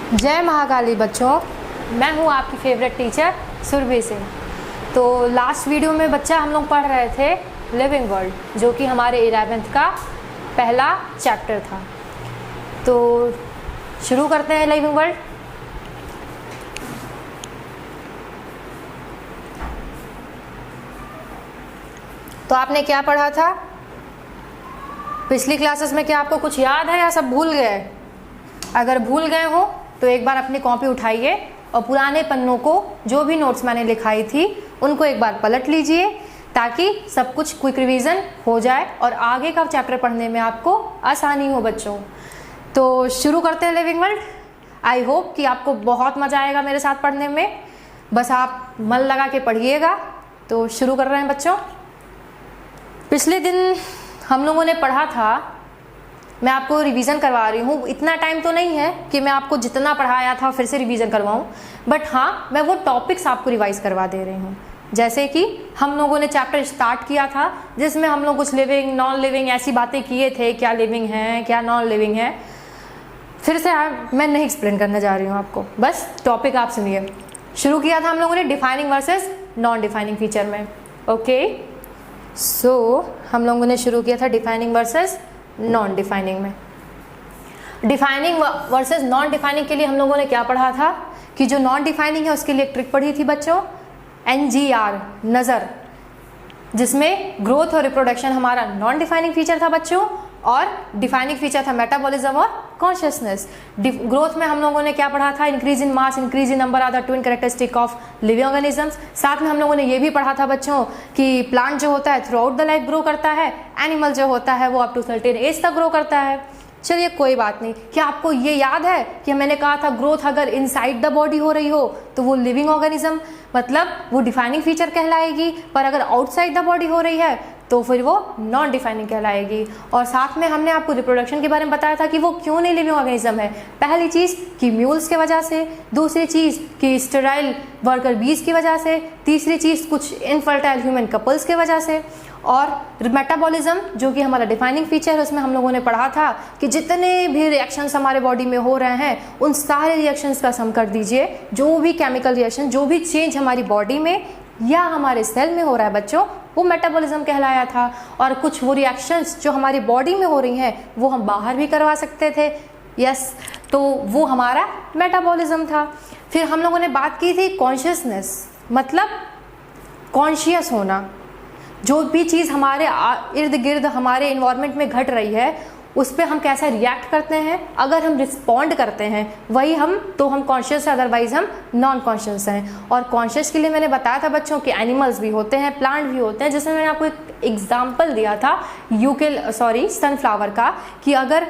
जय महाकाली बच्चों, मैं हूँ आपकी फेवरेट टीचर सुरभि सिंह। तो लास्ट वीडियो में बच्चा हम लोग पढ़ रहे थे लिविंग वर्ल्ड, जो कि हमारे 11th का पहला चैप्टर था। तो शुरू करते हैं लिविंग वर्ल्ड। तो आपने क्या पढ़ा था पिछली क्लासेस में? क्या आपको कुछ याद है या सब भूल गए? अगर भूल गए हो तो एक बार अपनी कॉपी उठाइए और पुराने पन्नों को, जो भी नोट्स मैंने लिखाई थी, उनको एक बार पलट लीजिए ताकि सब कुछ क्विक रिवीजन हो जाए और आगे का चैप्टर पढ़ने में आपको आसानी हो बच्चों। तो शुरू करते हैं लिविंग वर्ल्ड। आई होप कि आपको बहुत मज़ा आएगा मेरे साथ पढ़ने में, बस आप मन लगा के पढ़िएगा। तो शुरू कर रहे हैं बच्चों। पिछले दिन हम लोगों ने पढ़ा था, मैं आपको रिवीजन करवा रही हूँ। इतना टाइम तो नहीं है कि मैं आपको जितना पढ़ाया था फिर से रिवीजन करवाऊँ, बट हाँ, मैं वो टॉपिक्स आपको रिवाइज करवा दे रही हूँ। जैसे कि हम लोगों ने चैप्टर स्टार्ट किया था जिसमें हम लोग कुछ लिविंग, नॉन लिविंग ऐसी बातें किए थे, क्या लिविंग है क्या नॉन लिविंग है। फिर से मैं नहीं एक्सप्लेन करने जा रही हूँ आपको, बस टॉपिक आप सुनिए। शुरू किया था हम लोगों ने defining versus non defining feature में। ओके, सो हम लोगों ने शुरू किया था डिफाइनिंग वर्सेस नॉन डिफाइनिंग में। डिफाइनिंग वर्सेस नॉन डिफाइनिंग के लिए हम लोगों ने क्या पढ़ा था कि जो नॉन डिफाइनिंग है उसके लिए एक ट्रिक पढ़ी थी बच्चों, NGR, नज़र, जिसमें ग्रोथ और रिप्रोडक्शन हमारा नॉन डिफाइनिंग फीचर था बच्चों, और डिफाइनिंग फीचर था मेटाबॉलिज्म और कॉन्शियसनेस। ग्रोथ में हम लोगों ने क्या पढ़ा था? Increase in mass, increase in number are the twin characteristic of living organisms. साथ में हम लोगों ने ये भी पढ़ा था बच्चों कि प्लांट जो होता है through out the life grow करता है, एनिमल जो होता है वो अप टू सर्टेन एज तक ग्रो करता है। चलिए कोई बात नहीं। क्या आपको ये याद है कि मैंने कहा था ग्रोथ अगर इनसाइड द बॉडी हो रही हो तो वो लिविंग ऑर्गेनिज्म, मतलब वो डिफाइनिंग फीचर कहलाएगी, पर अगर आउटसाइड द बॉडी हो रही है तो फिर वो नॉन डिफाइनिंग कहलाएगी। और साथ में हमने आपको रिप्रोडक्शन के बारे में बताया था कि वो क्यों नहीं लिविंग ऑर्गेनिज्म है। पहली चीज़ कि म्यूल्स की वजह से, दूसरी चीज़ कि स्टेराइल वर्कर बीज की वजह से, तीसरी चीज़ कुछ इनफर्टाइल ह्यूमन कपल्स की वजह से, और मेटाबॉलिज्म जो कि हमारा डिफाइनिंग फीचर है, उसमें हम लोगों ने पढ़ा था कि जितने भी रिएक्शंस हमारे बॉडी में हो रहे हैं उन सारे रिएक्शंस का सम कर दीजिए। जो भी केमिकल रिएक्शन, जो भी चेंज हमारी बॉडी में या हमारे सेल में हो रहा है बच्चों, वो मेटाबॉलिज्म कहलाया था। और कुछ वो रिएक्शंस जो हमारी बॉडी में हो रही हैं वो हम बाहर भी करवा सकते थे, यस, तो वो हमारा मेटाबॉलिज्म था। फिर हम लोगों ने बात की थी कॉन्शियसनेस, मतलब कॉन्शियस होना। जो भी चीज़ हमारे इर्द गिर्द हमारे इन्वायरमेंट में घट रही है उस पर हम कैसा रिएक्ट करते हैं, अगर हम रिस्पॉन्ड करते हैं वही हम कॉन्शियस है, अदरवाइज हम नॉन कॉन्शियस हैं। और कॉन्शियस के लिए मैंने बताया था बच्चों कि एनिमल्स भी होते हैं, प्लांट भी होते हैं, जिसमें मैंने आपको एक एग्जाम्पल दिया था सनफ्लावर का, कि अगर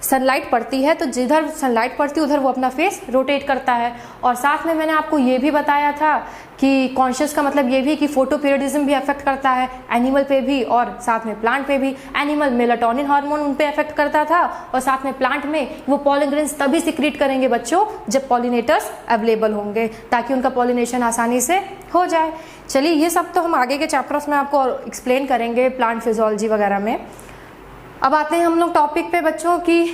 सनलाइट पड़ती है तो जिधर सनलाइट पड़ती है उधर वो अपना फेस रोटेट करता है। और साथ में मैंने आपको ये भी बताया था कि कॉन्शियस का मतलब ये भी कि फोटो पीरियडिज्म भी अफेक्ट करता है एनिमल पे भी और साथ में प्लांट पे भी। एनिमल मेलाटोनिन हार्मोन उन पे अफेक्ट करता था, और साथ में प्लांट में वो पॉलन ग्रेन्स तभी सिक्रीट करेंगे बच्चों जब पॉलिनेटर्स अवेलेबल होंगे, ताकि उनका पॉलिनेशन आसानी से हो जाए। चलिए ये सब तो हम आगे के चैप्टर्स में आपको एक्सप्लेन करेंगे, प्लांट फिजियोलॉजी वगैरह में। अब आते हैं हम लोग टॉपिक पे बच्चों की,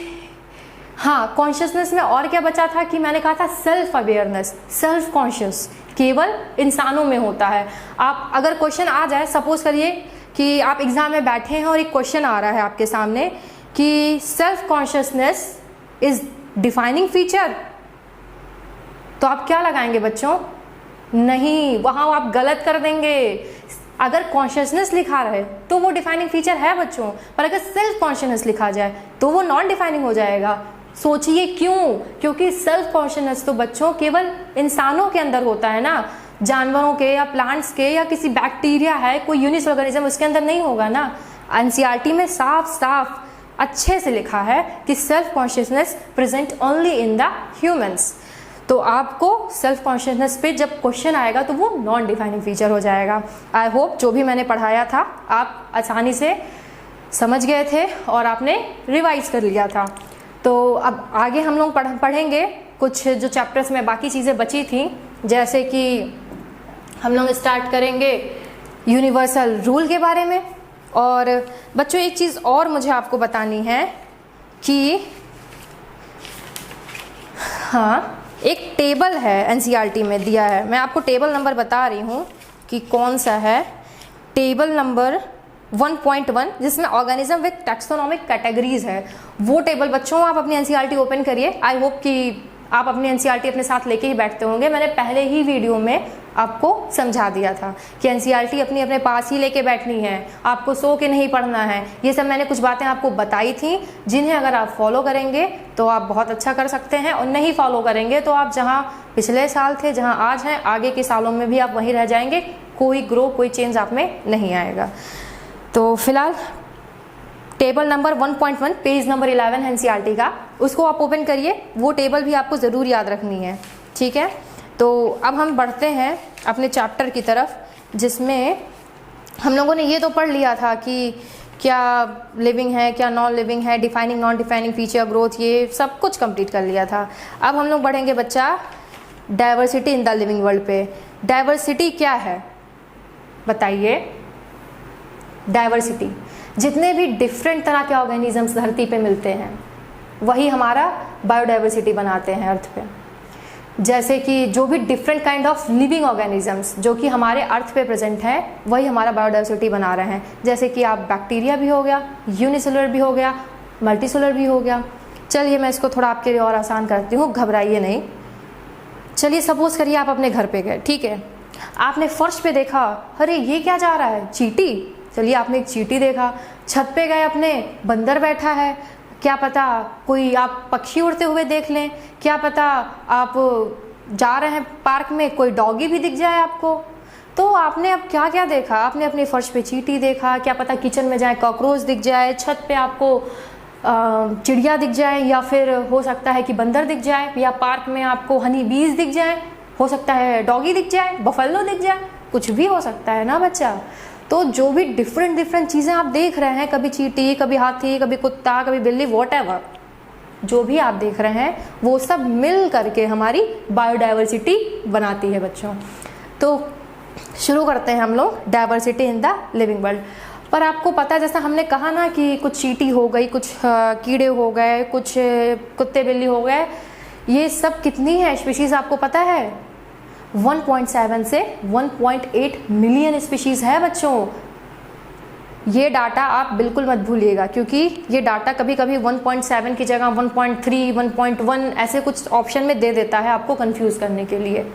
हाँ, कॉन्शियसनेस में और क्या बचा था कि मैंने कहा था सेल्फ अवेयरनेस, सेल्फ कॉन्शियस केवल इंसानों में होता है। आप अगर क्वेश्चन आ जाए, सपोज करिए कि आप एग्जाम में बैठे हैं और एक क्वेश्चन आ रहा है आपके सामने कि self consciousness is defining feature, तो आप क्या लगाएंगे बच्चों? नहीं, वहां आप गलत कर देंगे। अगर कॉन्शियसनेस लिखा रहे तो वो डिफाइनिंग फीचर है बच्चों, पर अगर सेल्फ कॉन्शियसनेस लिखा जाए तो वो नॉन डिफाइनिंग हो जाएगा। सोचिए क्यों? क्योंकि सेल्फ कॉन्शियसनेस तो बच्चों केवल इंसानों के अंदर होता है ना, जानवरों के या प्लांट्स के या किसी बैक्टीरिया है कोई यूनिक ऑर्गेनिज्म उसके अंदर नहीं होगा ना। NCERT में साफ साफ अच्छे से लिखा है कि self consciousness present only in the humans. तो आपको सेल्फ कॉन्शियसनेस पे जब क्वेश्चन आएगा तो वो नॉन डिफाइनिंग फीचर हो जाएगा। आई होप जो भी मैंने पढ़ाया था आप आसानी से समझ गए थे और आपने रिवाइज कर लिया था। तो अब आगे हम लोग पढ़ेंगे कुछ जो चैप्टर्स में बाकी चीज़ें बची थी, जैसे कि हम लोग स्टार्ट करेंगे यूनिवर्सल रूल के बारे में। और बच्चों एक चीज़ और मुझे आपको बतानी है कि हाँ, एक टेबल है एनसीईआरटी में दिया है, मैं आपको टेबल नंबर बता रही हूँ कि कौन सा है। टेबल नंबर 1.1 जिसमें ऑर्गेनिज्म विद टैक्सोनॉमिक कैटेगरीज है, वो टेबल बच्चों आप अपनी एनसीईआरटी ओपन करिए। आई होप कि आप अपनी एनसीईआरटी अपने साथ लेके ही बैठते होंगे। मैंने पहले ही वीडियो में आपको समझा दिया था कि एनसीईआरटी अपने पास ही लेके बैठनी है, आपको सो के नहीं पढ़ना है। ये सब मैंने कुछ बातें आपको बताई थी, जिन्हें अगर आप फॉलो करेंगे तो आप बहुत अच्छा कर सकते हैं, और नहीं फॉलो करेंगे तो आप जहाँ पिछले साल थे, जहाँ आज हैं, आगे के सालों में भी आप वहीं रह जाएंगे, कोई चेंज आप में नहीं आएगा। तो फिलहाल table number 1.1 page number 11 NCERT का, उसको आप ओपन करिए। वो टेबल भी आपको ज़रूर याद रखनी है, ठीक है। तो अब हम बढ़ते हैं अपने चैप्टर की तरफ, जिसमें हम लोगों ने ये तो पढ़ लिया था कि क्या लिविंग है, क्या नॉन लिविंग है, defining non defining feature, growth, ये सब कुछ कंप्लीट कर लिया था। अब हम लोग बढ़ेंगे बच्चा diversity in the living world पे। डाइवर्सिटी क्या है बताइए? डाइवर्सिटी, जितने भी डिफरेंट तरह के ऑर्गेनिजम्स धरती पे मिलते हैं वही हमारा बायोडाइवर्सिटी बनाते हैं अर्थ पे। जैसे कि जो भी different kind of living organisms जो कि हमारे अर्थ पे प्रेजेंट हैं, वही हमारा बायोडाइवर्सिटी बना रहे हैं। जैसे कि आप बैक्टीरिया भी हो गया, यूनिसेलुलर भी हो गया, मल्टीसेलुलर भी हो गया। चलिए मैं इसको थोड़ा आपके लिए और आसान करती हूँ, घबराइए नहीं। चलिए सपोज करिए आप अपने घर पे गए, ठीक है, आपने फर्श पे देखा, अरे ये क्या जा रहा है, चींटी। चलिए आपने एक चींटी देखा। छत पे गए अपने, बंदर बैठा है, क्या पता कोई आप पक्षी उड़ते हुए देख लें, क्या पता आप जा रहे हैं पार्क में, कोई डॉगी भी दिख जाए आपको। तो आपने अब क्या क्या देखा? आपने अपने फर्श पे चींटी देखा, क्या पता किचन में जाए कॉकरोच दिख जाए, छत पे आपको चिड़िया दिख जाए, या फिर हो सकता है कि बंदर दिख जाए, या पार्क में आपको हनी बीज दिख जाए, हो सकता है डॉगी दिख जाए, बफेलो दिख जाए, कुछ भी हो सकता है ना बच्चा। तो जो भी डिफरेंट चीज़ें आप देख रहे हैं, कभी चींटी, कभी हाथी, कभी कुत्ता, कभी बिल्ली, व्हाटएवर, जो भी आप देख रहे हैं वो सब मिल करके हमारी बायोडाइवर्सिटी बनाती है बच्चों। तो शुरू करते हैं हम लोग diversity in the living world. पर आपको पता है, जैसा हमने कहा ना कि कुछ चींटी हो गई, कुछ कीड़े हो गए, कुछ कुत्ते बिल्ली हो गए, ये सब कितनी है स्पीशीज़ आपको पता है? 1.7 से 1.8 मिलियन स्पीशीज़ है बच्चों। ये डाटा आप बिल्कुल मत भूलिएगा, क्योंकि ये डाटा कभी कभी 1.7 की जगह 1.3, 1.1 ऐसे कुछ ऑप्शन में दे देता है आपको कंफ्यूज करने के लिए।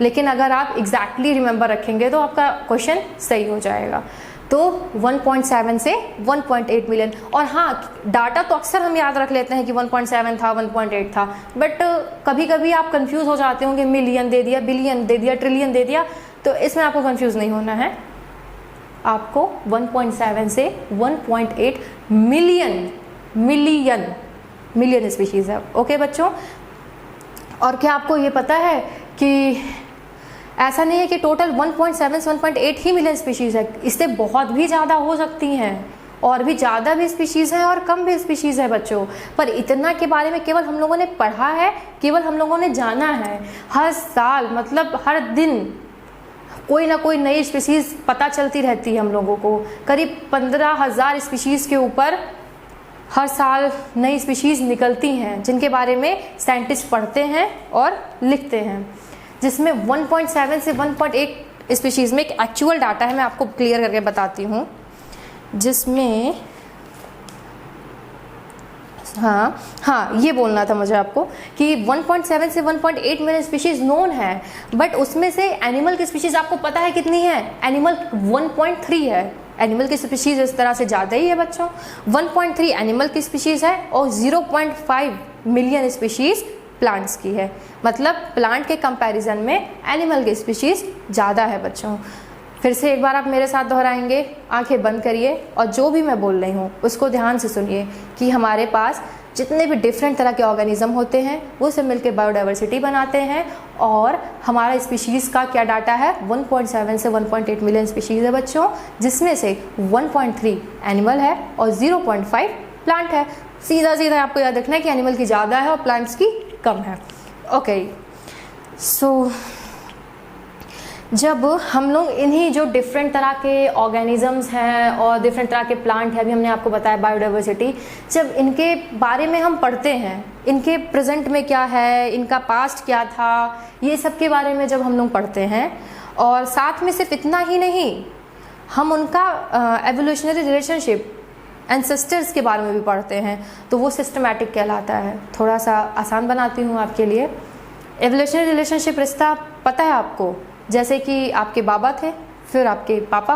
लेकिन अगर आप एग्जैक्टली रिमेंबर रखेंगे तो आपका क्वेश्चन सही हो जाएगा। तो 1.7 से 1.8 मिलियन। और हाँ, डाटा तो अक्सर हम याद रख लेते हैं कि 1.7 था, 1.8 था, बट कभी कभी आप कंफ्यूज हो जाते होंगे, मिलियन दे दिया, बिलियन दे दिया, ट्रिलियन दे दिया, तो इसमें आपको कंफ्यूज नहीं होना है। आपको 1.7 से 1.8 मिलियन स्पीशीज़ है। ओके बच्चों, और क्या आपको ये पता है कि ऐसा नहीं है कि टोटल 1.7 से 1.8 ही मिलियन स्पीशीज़ है, इससे बहुत भी ज़्यादा हो सकती हैं, और भी ज़्यादा भी स्पीशीज़ हैं और कम भी स्पीशीज़ है बच्चों। पर इतना के बारे में केवल हम लोगों ने पढ़ा है, केवल हम लोगों ने जाना है। हर साल मतलब हर दिन कोई ना कोई नई स्पीशीज़ पता चलती रहती है हम लोगों को। करीब 15,000 स्पीशीज़ के ऊपर हर साल नई स्पीशीज़ निकलती हैं, जिनके बारे में साइंटिस्ट पढ़ते हैं और लिखते हैं। जिसमें 1.7 से 1.8 स्पीशीज़ में एक एक्चुअल डाटा है, मैं आपको क्लियर करके बताती हूँ, जिसमें हाँ ये बोलना था मुझे आपको कि 1.7 से 1.8 मिलियन स्पीशीज़ नोन है, बट उसमें से एनिमल की स्पीशीज़ आपको पता है कितनी है? एनिमल 1.3 है। एनिमल की स्पीशीज़ इस तरह से ज़्यादा ही है बच्चों। 1.3 एनिमल की स्पीशीज़ है और 0.5 मिलियन स्पीशीज़ प्लांट्स की है। मतलब प्लांट के कंपैरिजन में एनिमल की स्पीशीज़ ज़्यादा है बच्चों। फिर से एक बार आप मेरे साथ दोहराएंगे, आंखें बंद करिए और जो भी मैं बोल रही हूँ उसको ध्यान से सुनिए कि हमारे पास जितने भी डिफरेंट तरह के ऑर्गेनिज्म होते हैं वो सब मिलकर बायोडाइवर्सिटी बनाते हैं। और हमारा स्पीशीज़ का क्या डाटा है? 1.7 से 1.8 मिलियन स्पीशीज़ है बच्चों, जिसमें से 1.3 एनिमल है और 0.5 प्लांट है। सीधा सीधा आपको याद रखना है कि एनिमल की ज़्यादा है और प्लांट्स की कम है। ओके, सो जब हम लोग इन्हीं जो डिफरेंट तरह के ऑर्गेनिजम्स हैं और डिफरेंट तरह के प्लांट हैं, अभी हमने आपको बताया बायोडाइवर्सिटी, जब इनके बारे में हम पढ़ते हैं, इनके प्रेजेंट में क्या है, इनका पास्ट क्या था, ये सब के बारे में जब हम लोग पढ़ते हैं, और साथ में सिर्फ इतना ही नहीं, हम उनका एवोल्यूशनरी रिलेशनशिप एंसेस्टर्स के बारे में भी पढ़ते हैं, तो वो सिस्टमैटिक कहलाता है। थोड़ा सा आसान बनाती हूँ आपके लिए। एवोल्यूशनरी रिलेशनशिप रिश्ता पता है आपको, जैसे कि आपके बाबा थे, फिर आपके पापा,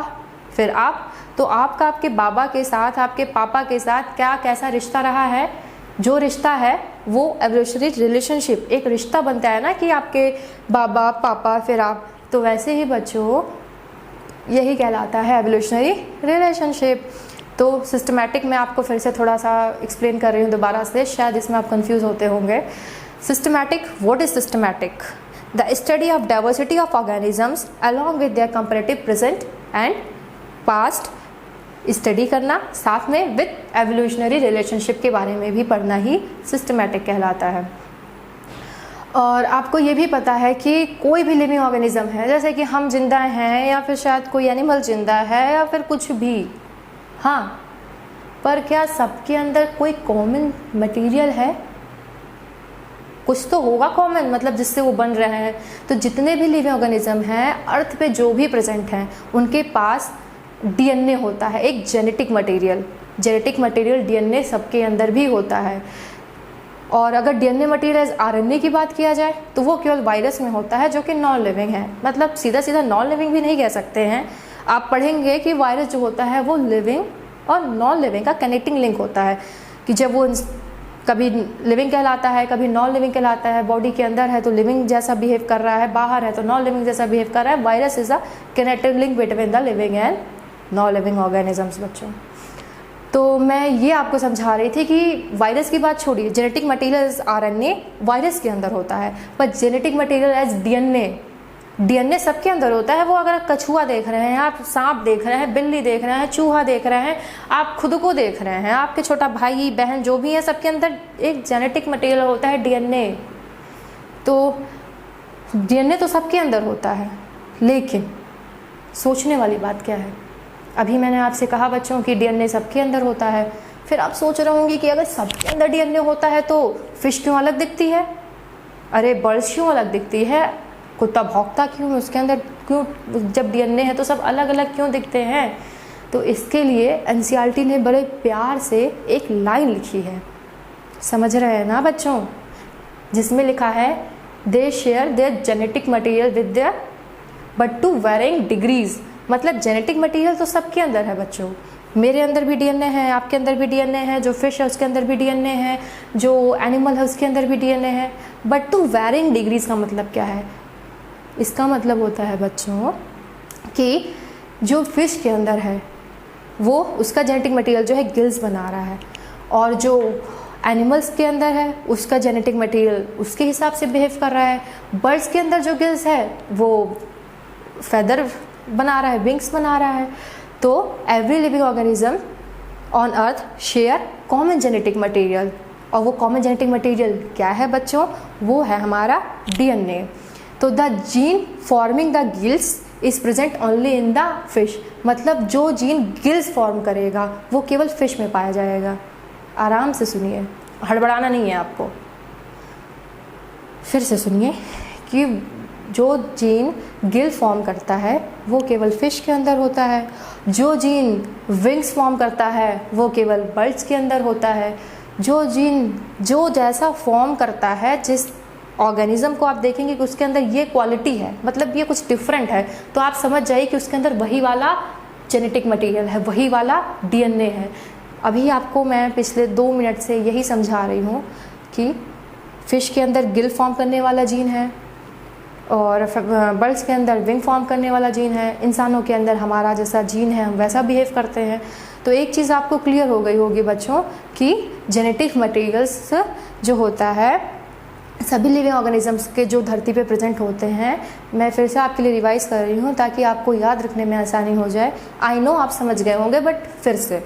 फिर आप, तो आपका आपके बाबा के साथ, आपके पापा के साथ क्या कैसा रिश्ता रहा है, जो रिश्ता है वो एवोल्यूशनरी रिलेशनशिप, एक रिश्ता बनता है ना कि आपके बाबा, पापा, फिर आप, तो वैसे ही बच्चों यही कहलाता है एवोल्यूशनरी रिलेशनशिप। तो सिस्टमैटिक मैं आपको फिर से थोड़ा सा एक्सप्लेन कर रही हूँ दोबारा से, शायद इसमें आप कंफ्यूज होते होंगे। Systematic, what is systematic? The study of diversity of organisms along with their comparative present and past, study करना, साथ में विद एवोल्यूशनरी रिलेशनशिप के बारे में भी पढ़ना ही सिस्टमैटिक कहलाता है। और आपको ये भी पता है कि कोई भी लिविंग ऑर्गेनिज्म है, जैसे कि हम जिंदा हैं या फिर शायद कोई एनिमल जिंदा है या फिर कुछ भी, हाँ, पर क्या सबके अंदर कोई कॉमन मटेरियल है? कुछ तो होगा कॉमन, मतलब जिससे वो बन रहे हैं। तो जितने भी लिविंग ऑर्गेनिज्म हैं अर्थ पे जो भी प्रेजेंट हैं, उनके पास डीएनए होता है, एक genetic material. Genetic material DNA सबके अंदर भी होता है। और अगर डीएनए मटेरियल आरएनए की बात किया जाए तो वो केवल वायरस में होता है, जो कि नॉन लिविंग है। मतलब सीधा सीधा नॉन लिविंग भी नहीं कह सकते हैं। आप पढ़ेंगे कि वायरस जो होता है वो लिविंग और नॉन लिविंग का कनेक्टिंग लिंक होता है, कि जब वो कभी लिविंग कहलाता है, कभी नॉन लिविंग कहलाता है। बॉडी के अंदर है तो लिविंग जैसा बिहेव कर रहा है, बाहर है तो नॉन लिविंग जैसा बिहेव कर रहा है। Virus is a connective link between the living and non living organisms बच्चों। तो मैं ये आपको समझा रही थी कि वायरस की बात छोड़िए, genetic material as RNA virus के अंदर होता है, पर genetic material as DNA, DNA सबके अंदर होता है। वो अगर कछुआ देख रहे हैं, आप सांप देख रहे हैं, बिल्ली देख रहे हैं, चूहा देख रहे हैं, आप खुद को देख रहे हैं, आपके छोटा भाई बहन जो भी है, सबके अंदर एक जेनेटिक मटेरियल होता है, डीएनए। तो डीएनए तो सबके अंदर होता है, लेकिन सोचने वाली बात क्या है? अभी मैंने आपसे कहा बच्चों कि डीएनए सबके अंदर होता है। फिर आप सोच रहे होंगे कि अगर सबके अंदर डीएनए होता है तो फिश क्यों अलग दिखती है? अरे बर्ड्स क्यों अलग दिखती है? कुत्ता भौंकता क्यों? उसके अंदर क्यों, जब डीएनए है तो सब अलग अलग क्यों दिखते हैं? तो इसके लिए एनसीईआरटी ने बड़े प्यार से एक लाइन लिखी है, समझ रहे हैं ना बच्चों, जिसमें लिखा है they share their genetic material with their but to varying degrees. मतलब जेनेटिक मटेरियल तो सबके अंदर है बच्चों, मेरे अंदर भी डीएनए है, आपके अंदर भी डीएनए है, जो फिश है उसके अंदर भी डीएनए है, जो एनिमल है उसके अंदर भी डीएनए है, बट टू वेरिंग डिग्रीज का मतलब क्या है? इसका मतलब होता है बच्चों कि जो फिश के अंदर है वो उसका जेनेटिक मटेरियल जो है गिल्स बना रहा है, और जो एनिमल्स के अंदर है उसका जेनेटिक मटेरियल उसके हिसाब से बिहेव कर रहा है। बर्ड्स के अंदर जो गिल्स है वो फेदर बना रहा है, विंग्स बना रहा है। तो every living organism on earth share common genetic material, और वो कॉमन जेनेटिक मटेरियल क्या है बच्चों? वो है हमारा डीएनए। तो the gene forming the gills is present only in the fish. मतलब जो जीन गिल्स फॉर्म करेगा वो केवल फिश में पाया जाएगा। आराम से सुनिए, हड़बड़ाना नहीं है आपको। फिर से सुनिए कि जो जीन गिल फॉर्म करता है वो केवल फिश के अंदर होता है, जो जीन विंग्स फॉर्म करता है वो केवल बर्ड्स के अंदर होता है, जो जीन जो जैसा फॉर्म करता है, जिस ऑर्गेनिज्म को आप देखेंगे कि उसके अंदर ये क्वालिटी है, मतलब ये कुछ डिफरेंट है, तो आप समझ जाइए कि उसके अंदर वही वाला जेनेटिक मटेरियल है, वही वाला डीएनए है। अभी आपको मैं पिछले 2 मिनट से यही समझा रही हूँ कि फिश के अंदर गिल फॉर्म करने वाला जीन है, और बर्ड्स के अंदर विंग फॉर्म करने वाला जीन है, इंसानों के अंदर हमारा जैसा जीन है हम वैसा बिहेव करते हैं। तो एक चीज़ आपको क्लियर हो गई होगी बच्चों कि जेनेटिक मटेरियल्स जो होता है सभी लिविंग ऑर्गेनिजम्स के जो धरती पे प्रेजेंट होते हैं, मैं फिर से आपके लिए रिवाइज कर रही हूँ ताकि आपको याद रखने में आसानी हो जाए। आई नो आप समझ गए होंगे, बट फिर से,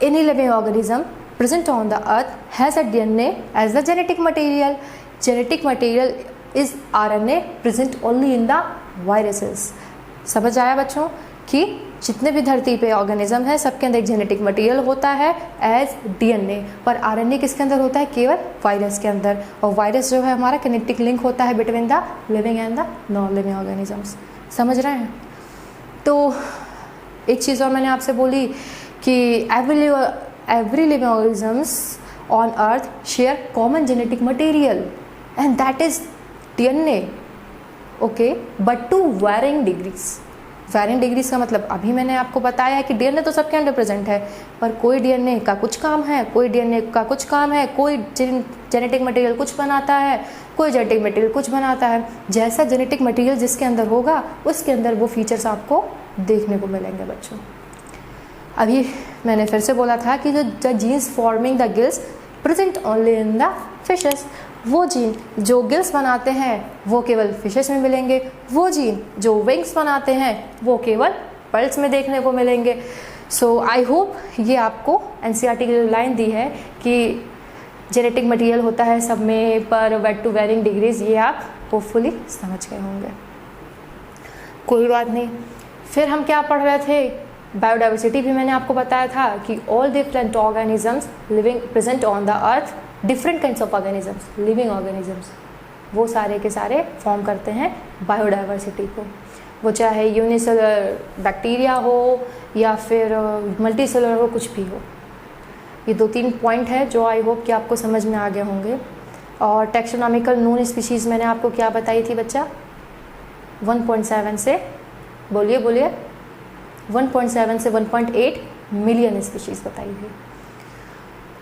any living organism present on the earth has a DNA as the genetic material. Genetic material is RNA present only in the viruses. समझ आया बच्चों कि जितने भी धरती पे ऑर्गेनिज्म है सबके अंदर एक जेनेटिक मटेरियल होता है एज डीएनए, पर आरएनए किसके अंदर होता है? केवल वायरस के अंदर। और वायरस जो है हमारा किनेटिक लिंक होता है between the living and the non living organisms. समझ रहे हैं? तो एक चीज़ और मैंने आपसे बोली कि every living organisms on earth share common genetic material and that is DNA, okay, but to varying degrees. Varying degrees का मतलब अभी मैंने आपको बताया है कि डीएनए तो सबके अंदर प्रेजेंट है, पर कोई डीएनए का कुछ काम है, कोई डीएनए का कुछ काम है, कोई जेनेटिक मटेरियल कुछ बनाता है, कोई जेनेटिक मटेरियल कुछ बनाता है। जैसा जेनेटिक मटेरियल जिसके अंदर होगा उसके अंदर वो फीचर्स आपको देखने को मिलेंगे बच्चों। अभी मैंने फिर से बोला था कि जो genes forming the gills present only in the fishes, वो जीन जो गिल्स बनाते हैं वो केवल फिशेस में मिलेंगे, वो जीन जो विंग्स बनाते हैं वो केवल पर्ल्स में देखने को मिलेंगे। सो आई होप ये आपको एनसीईआरटी की जो लाइन दी है कि जेनेटिक मटेरियल होता है सब में पर वेट टू वेरिंग डिग्रीज, ये आप होपफुली समझ गए होंगे। कोई बात नहीं। फिर हम क्या पढ़ रहे थे? बायोडाइवर्सिटी भी मैंने आपको बताया था कि all different organisms living present on the earth, different kinds of organisms, living organisms, वो सारे के सारे फॉर्म करते हैं बायोडाइवर्सिटी को। वो चाहे यूनिसेलुलर बैक्टीरिया हो या फिर मल्टीसेलुलर हो, कुछ भी हो। ये 2-3 पॉइंट है जो आई होप कि आपको समझ में आ गए होंगे। और टैक्सोनॉमिकल नोन स्पीशीज़ मैंने आपको क्या बताई थी बच्चा? 1.7 से बोलिए 1.7 से 1.8 मिलियन स्पीशीज़ बताई थी।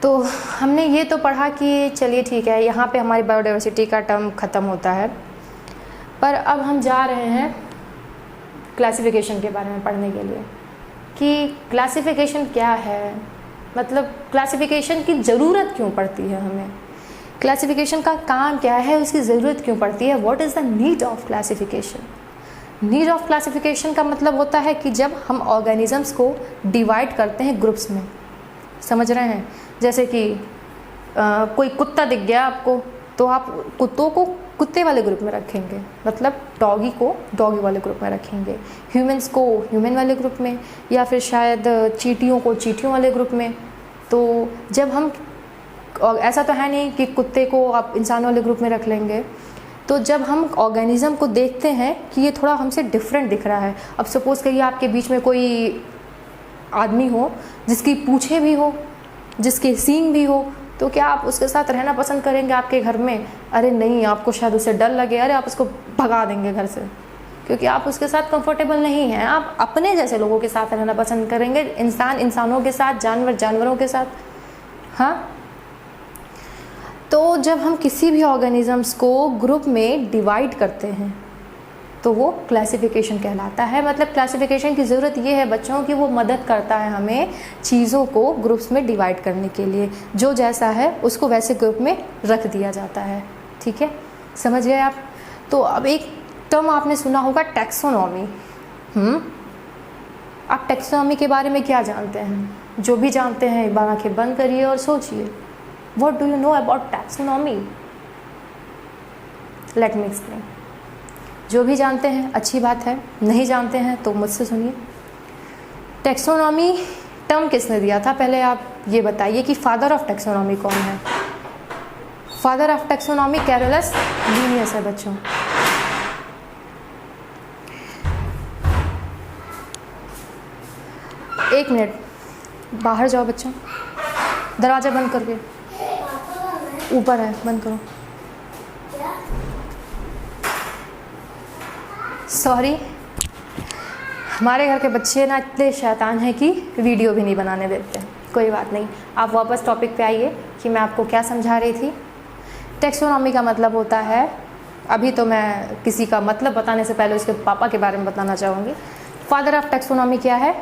तो हमने ये तो पढ़ा कि चलिए ठीक है, यहाँ पे हमारी बायोडाइवर्सिटी का टर्म ख़त्म होता है, पर अब हम जा रहे हैं क्लासिफिकेशन के बारे में पढ़ने के लिए कि क्लासिफिकेशन क्या है, मतलब क्लासिफिकेशन की ज़रूरत क्यों पड़ती है हमें, क्लासिफिकेशन का काम क्या है, उसकी ज़रूरत क्यों पड़ती है। What is the need of classification? Need of classification का मतलब होता है कि जब हम ऑर्गेनिजम्स को डिवाइड करते हैं ग्रुप्स में, समझ रहे हैं? जैसे कि कोई कुत्ता दिख गया आपको तो आप कुत्तों को कुत्ते वाले ग्रुप में रखेंगे, मतलब डॉगी को डॉगी वाले ग्रुप में रखेंगे, ह्यूमंस को ह्यूमन वाले ग्रुप में, या फिर शायद चींटियों को चींटियों वाले ग्रुप में। तो जब हम, ऐसा तो है नहीं कि कुत्ते को आप इंसान वाले ग्रुप में रख लेंगे, तो जब हम ऑर्गेनिज्म को देखते हैं कि ये थोड़ा हमसे डिफरेंट दिख रहा है, अब सपोज़ करिए आपके बीच में कोई आदमी हो जिसकी पूँछें भी हो, जिसके सींग भी हो, तो क्या आप उसके साथ रहना पसंद करेंगे आपके घर में? अरे नहीं, आपको शायद उससे डर लगे, अरे आप उसको भगा देंगे घर से, क्योंकि आप उसके साथ कंफर्टेबल नहीं हैं। आप अपने जैसे लोगों के साथ रहना पसंद करेंगे, इंसान इंसानों के साथ, जानवर जानवरों के साथ। हाँ, तो जब हम किसी भी ऑर्गेनिजम्स को ग्रुप में डिवाइड करते हैं तो वो क्लासिफिकेशन कहलाता है। मतलब क्लासिफिकेशन की ज़रूरत ये है बच्चों कि वो मदद करता है हमें चीज़ों को ग्रुप्स में डिवाइड करने के लिए, जो जैसा है उसको वैसे ग्रुप में रख दिया जाता है। ठीक है, समझ गए आप? तो अब एक टर्म आपने सुना होगा, टैक्सोनॉमी। आप टैक्सोनॉमी के बारे में क्या जानते हैं? जो भी जानते हैं एक बार आंखें बंद करिए और सोचिए, what do you know about taxonomy? Let me explain. जो भी जानते हैं अच्छी बात है, नहीं जानते हैं तो मुझसे सुनिए। टैक्सोनॉमी टर्म किसने दिया था? पहले आप ये बताइए कि फादर ऑफ टैक्सोनॉमी कौन है? Father of taxonomy Carolus Linnaeus है बच्चों। एक मिनट, बाहर जाओ बच्चों, दरवाजा बंद करके। ऊपर है, बंद करो। सॉरी, हमारे घर के बच्चे ना इतने शैतान हैं कि वीडियो भी नहीं बनाने देते। कोई बात नहीं, आप वापस टॉपिक पे आइए कि मैं आपको क्या समझा रही थी। टैक्सोनॉमी का मतलब होता है, अभी तो मैं किसी का मतलब बताने से पहले उसके पापा के बारे में बताना चाहूँगी। फादर ऑफ टैक्सोनॉमी क्या है?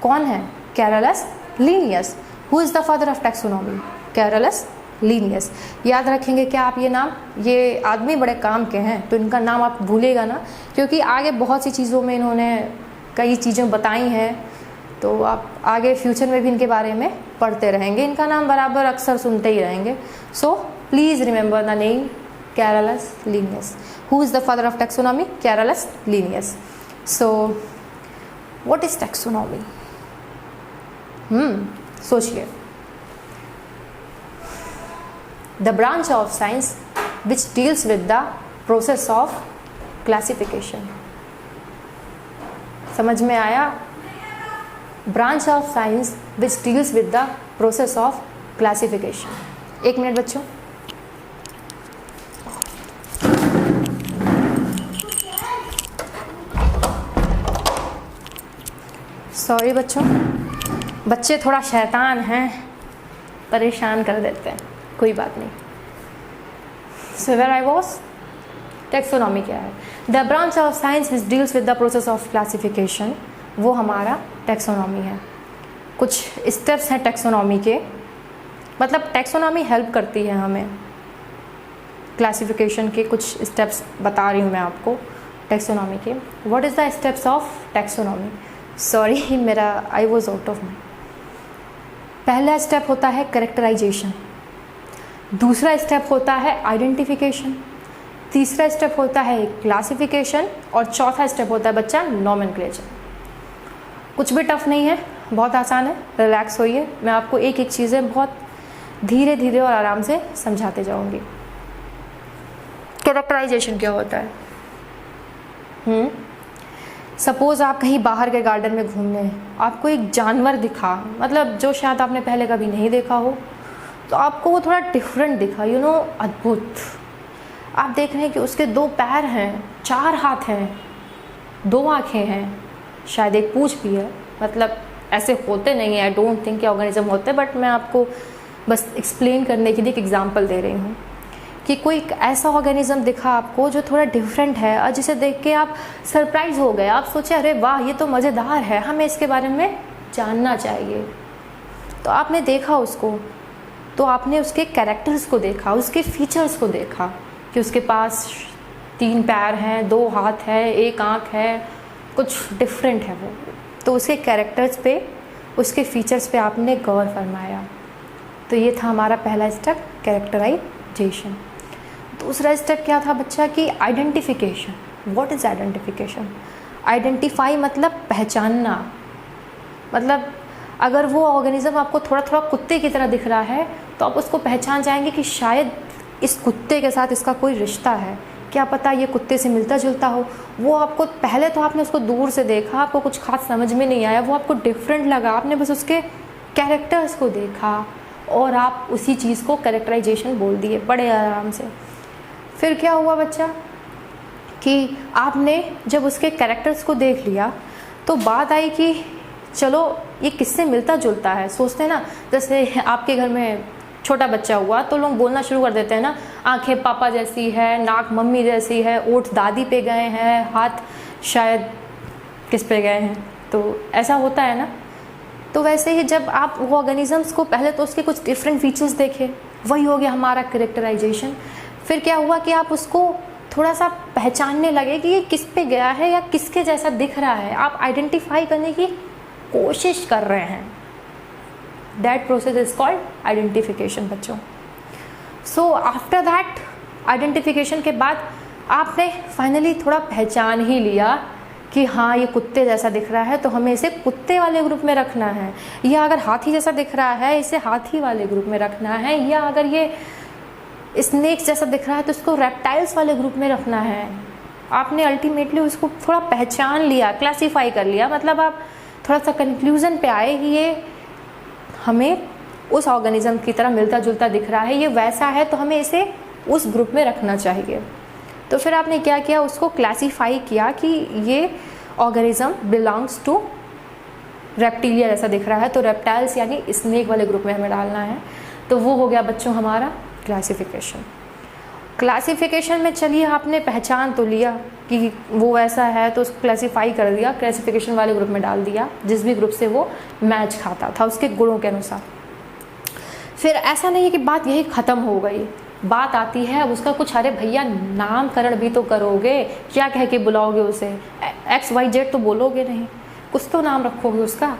कौन है? Carolus Linnaeus. Who is the father of taxonomy? Carolus Linnaeus. याद रखेंगे क्या आप ये नाम? ये आदमी बड़े काम के हैं, तो इनका नाम आप भूलेगा ना, क्योंकि आगे बहुत सी चीज़ों में इन्होंने कई चीज़ें बताई हैं, तो आप आगे फ्यूचर में भी इनके बारे में पढ़ते रहेंगे, इनका नाम बराबर अक्सर सुनते ही रहेंगे। So please remember the name Carolus Linnaeus. Who is the father of taxonomy? Carolus Linnaeus. So what is taxonomy? सोचिए. The branch of science which deals with the process of classification. समझ में आया? Branch of science which deals with the process of classification. एक minute बच्चों. Sorry बच्चों, बच्चे थोड़ा शैतान हैं, परेशान कर देते हैं, कोई बात नहीं. So where I was? Taxonomy क्या है? The branch of science which deals with the process of classification, वो हमारा टैक्सोनॉमी है. कुछ स्टेप्स हैं टैक्सोनॉमी के, मतलब टैक्सोनॉमी हेल्प करती है हमें. क्लासिफिकेशन के कुछ स्टेप्स बता रही हूँ मैं आपको टैक्सोनॉमी के. What is the steps of taxonomy? Sorry, मेरा I was out of my. पहला स्टेप होता है कैरेक्टराइजेशन, दूसरा स्टेप होता है आइडेंटिफिकेशन, तीसरा स्टेप होता है क्लासिफिकेशन और चौथा स्टेप होता है बच्चा नॉमेनक्लेचर. कुछ भी टफ नहीं है, बहुत आसान है. रिलैक्स होइए, मैं आपको एक एक चीज़ें बहुत धीरे धीरे और आराम से समझाते जाऊंगी. कैरेक्टराइजेशन क्या होता है? सपोज़ आप कहीं बाहर के गार्डन में घूमने, आपको एक जानवर दिखा, मतलब जो शायद आपने पहले कभी नहीं देखा हो, तो आपको वो थोड़ा डिफरेंट दिखा, अद्भुत. आप देख रहे हैं कि उसके 2 पैर हैं, 4 हाथ हैं, 2 आँखें हैं, शायद एक पूँछ भी है. मतलब ऐसे होते नहीं है, आई डोंट थिंक कि ऑर्गेनिज्म होते, बट मैं आपको बस एक्सप्लेन करने के लिए एक एग्जांपल दे रही हूँ कि कोई ऐसा ऑर्गेनिज्म दिखा आपको जो थोड़ा डिफरेंट है और जिसे देख के आप सरप्राइज हो गए. आप सोचे अरे वाह, ये तो मज़ेदार है, हमें इसके बारे में जानना चाहिए. तो आपने देखा उसको, तो आपने उसके कैरेक्टर्स को देखा, उसके फीचर्स को देखा कि उसके पास 3 पैर हैं, 2 हाथ है, 1 आँख है, कुछ डिफरेंट है वो. तो उसके कैरेक्टर्स पे, उसके फीचर्स पे आपने गौर फरमाया. तो ये था हमारा पहला स्टेप, कैरेक्टराइजेशन. दूसरा स्टेप क्या था बच्चा कि identification. What is identification? Identify मतलब पहचानना. मतलब अगर वो ऑर्गेनिज्म आपको थोड़ा थोड़ा कुत्ते की तरह दिख रहा है, तो आप उसको पहचान जाएंगे कि शायद इस कुत्ते के साथ इसका कोई रिश्ता है, क्या पता ये कुत्ते से मिलता जुलता हो. वो आपको, पहले तो आपने उसको दूर से देखा, आपको कुछ खास समझ में नहीं आया, वो आपको डिफरेंट लगा, आपने बस उसके कैरेक्टर्स को देखा और आप उसी चीज़ को कैरेक्टराइजेशन बोल दिए बड़े आराम से. फिर क्या हुआ बच्चा कि आपने जब उसके कैरेक्टर्स को देख लिया, तो बात आई कि चलो ये किससे मिलता जुलता है. सोचते हैं ना, जैसे आपके घर में छोटा बच्चा हुआ तो लोग बोलना शुरू कर देते हैं ना, आंखें पापा जैसी है, नाक मम्मी जैसी है, ओठ दादी पे गए हैं, हाथ शायद किस पे गए हैं. तो ऐसा होता है ना. तो वैसे ही जब आप वो ऑर्गेनिजम्स को पहले तो उसके कुछ डिफरेंट फीचर्स देखे, वही हो गया हमारा कैरेक्टराइजेशन. फिर क्या हुआ कि आप उसको थोड़ा सा पहचानने लगे कि ये किस पे गया है या किसके जैसा दिख रहा है. आप आइडेंटिफाई करने की कोशिश कर रहे हैं. That process is called identification बच्चों. सो आफ्टर दैट आइडेंटिफिकेशन के बाद आपने फाइनली थोड़ा पहचान ही लिया कि हाँ ये कुत्ते जैसा दिख रहा है, तो हमें इसे कुत्ते वाले ग्रुप में रखना है, या अगर हाथी जैसा दिख रहा है इसे हाथी वाले ग्रुप में रखना है, या अगर ये स्नेक्स जैसा दिख रहा है तो इसको रेप्टाइल्स वाले ग्रुप में रखना है. आपने अल्टीमेटली उसको थोड़ा पहचान लिया, क्लासीफाई कर लिया. मतलब आप थोड़ा सा कंक्लूजन पे आए कि ये हमें उस ऑर्गेनिज्म की तरह मिलता जुलता दिख रहा है, ये वैसा है, तो हमें इसे उस ग्रुप में रखना चाहिए. तो फिर आपने क्या किया, उसको क्लासीफाई किया कि ये ऑर्गेनिज्म बिलोंग्स टू रेप्टिलिया जैसा दिख रहा है, तो रेप्टाइल्स यानी स्नेक वाले ग्रुप में हमें डालना है. तो वो हो गया बच्चों हमारा क्लासिफिकेशन. क्लासिफिकेशन में चलिए आपने पहचान तो लिया कि वो ऐसा है, तो उसको क्लासीफाई कर दिया, क्लासिफिकेशन वाले ग्रुप में डाल दिया, जिस भी ग्रुप से वो मैच खाता था उसके गुणों के अनुसार. फिर ऐसा नहीं है कि बात यही ख़त्म हो गई. बात आती है अब उसका कुछ, अरे भैया नामकरण भी तो करोगे, क्या कह के बुलाओगे उसे, XYZ तो बोलोगे नहीं, कुछ तो नाम रखोगे उसका.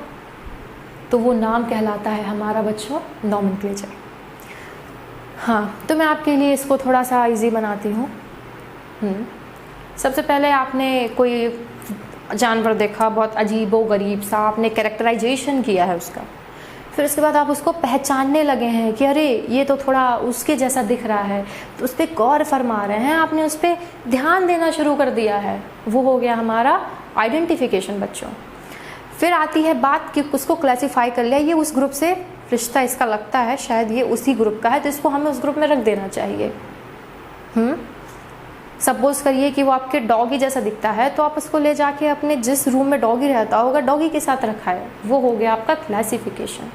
तो वो नाम कहलाता है हमारा बच्चों नॉमेनक्लेचर. हाँ, तो मैं आपके लिए इसको थोड़ा सा इजी बनाती हूँ। सबसे पहले आपने कोई जानवर देखा, बहुत अजीबो गरीब सा, आपने कैरेक्टराइजेशन किया है उसका। फिर उसके बाद आप उसको पहचानने लगे हैं कि अरे ये तो थोड़ा उसके जैसा दिख रहा है, तो उस पर गौर फरमा रहे हैं, आपने उस पर ध्यान देना शुरू कर दिया है। वो हो गया हमारा आइडेंटिफिकेशन बच्चों। फिर आती है बात कि उसको क्लासीफाई कर लिया, ये उस ग्रुप से रिश्ता इसका लगता है, शायद ये उसी ग्रुप का है, तो इसको हमें उस ग्रुप में रख देना चाहिए। सपोज करिए कि वो आपके डॉगी जैसा दिखता है, तो आप उसको ले जाके अपने जिस रूम में डॉगी रहता होगा डॉगी के साथ रखा है, वो हो गया आपका क्लासिफिकेशन।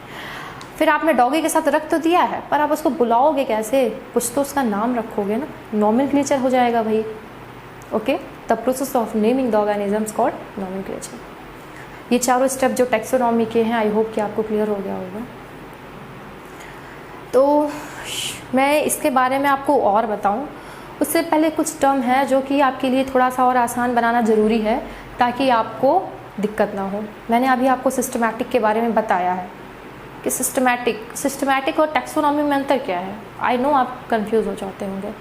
फिर आपने डॉगी के साथ रख तो दिया है, पर आप उसको बुलाओगे कैसे? कुछ तो उसका नाम रखोगे ना, नॉमेनक्लेचर हो जाएगा भाई। Okay, the process of naming the organisms called nomenclature. ये चारों स्टेप जो टैक्सोनॉमी के हैं, आई होप कि आपको क्लियर हो गया होगा। तो मैं इसके बारे में आपको और बताऊं उससे पहले कुछ टर्म है जो कि आपके लिए थोड़ा सा और आसान बनाना ज़रूरी है, ताकि आपको दिक्कत ना हो। मैंने अभी आपको सिस्टमैटिक के बारे में बताया है कि सिस्टमैटिक और टैक्सोनॉमी में अंतर क्या है। आई नो आप कंफ्यूज हो जाते होंगे।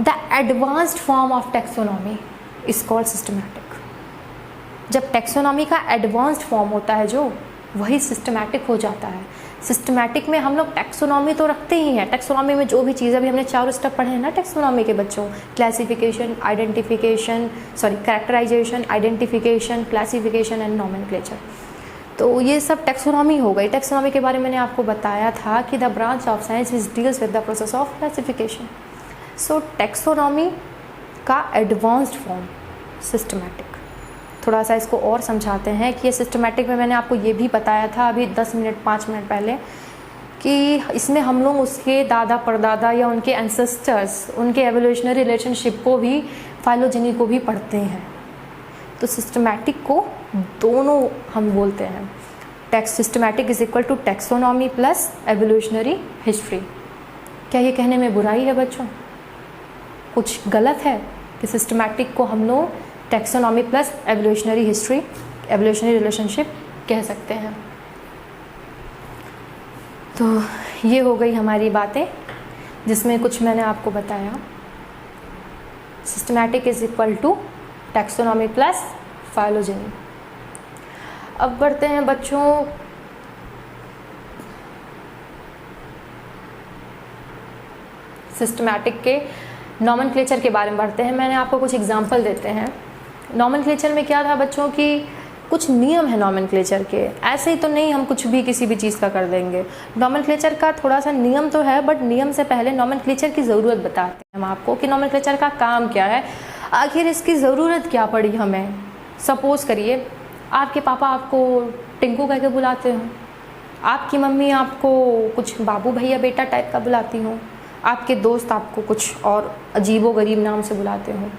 The advanced form of taxonomy is called systematic. जब टैक्सोनॉमी का एडवांस्ड फॉर्म होता है जो, वही सिस्टमैटिक हो जाता है। सिस्टमैटिक में हम लोग टैक्सोनॉमी तो रखते ही हैं, टैक्सोनॉमी में जो भी चीज़ अभी हमने चारों स्टेप पढ़े हैं ना टैक्सोनॉमी के बच्चों, classification, identification, characterisation, identification, classification and nomenclature, तो ये सब टैक्सोनॉमी हो गई। टैक्सोनॉमी के बारे में मैंने आपको बताया था कि the branch of science which deals with the process of classification. So taxonomy का एडवांस्ड फॉर्म सिस्टमैटिक। थोड़ा सा इसको और समझाते हैं कि ये सिस्टमैटिक में मैंने आपको ये भी बताया था अभी 5 मिनट पहले कि इसमें हम लोग उसके दादा परदादा या उनके एंसेस्टर्स, उनके एवोल्यूशनरी रिलेशनशिप को भी, फाइलोजेनी को भी पढ़ते हैं। तो सिस्टमैटिक को दोनों हम बोलते हैं। Systematic is equal to taxonomy plus evolutionary history. क्या ये कहने में बुराई है बच्चों? कुछ गलत है कि सिस्टमैटिक को हम लोग taxonomy plus evolutionary history, evolutionary relationship कह सकते हैं। तो ये हो गई हमारी बातें जिसमें कुछ मैंने आपको बताया। Systematic is equal to taxonomy plus phylogeny. अब बढ़ते हैं बच्चों सिस्टमैटिक के नॉमेनक्लेचर के बारे में बढ़ते हैं। मैंने आपको कुछ एग्जांपल देते हैं। नॉमेनक्लेचर में क्या था बच्चों की, कुछ नियम है नॉमेनक्लेचर के, ऐसे ही तो नहीं हम कुछ भी किसी भी चीज़ का कर देंगे। नॉमेनक्लेचर का थोड़ा सा नियम तो है, बट नियम से पहले नॉमेनक्लेचर की ज़रूरत बताते हैं हम आपको कि नॉमेनक्लेचर का काम क्या है, आखिर इसकी ज़रूरत क्या पड़ी हमें। सपोज़ करिए आपके पापा आपको टिंकू कह के बुलाते हो, आपकी मम्मी आपको कुछ बाबू भैया बेटा टाइप का बुलाती हो, आपके दोस्त आपको कुछ और अजीबो गरीब नाम से बुलाते हो,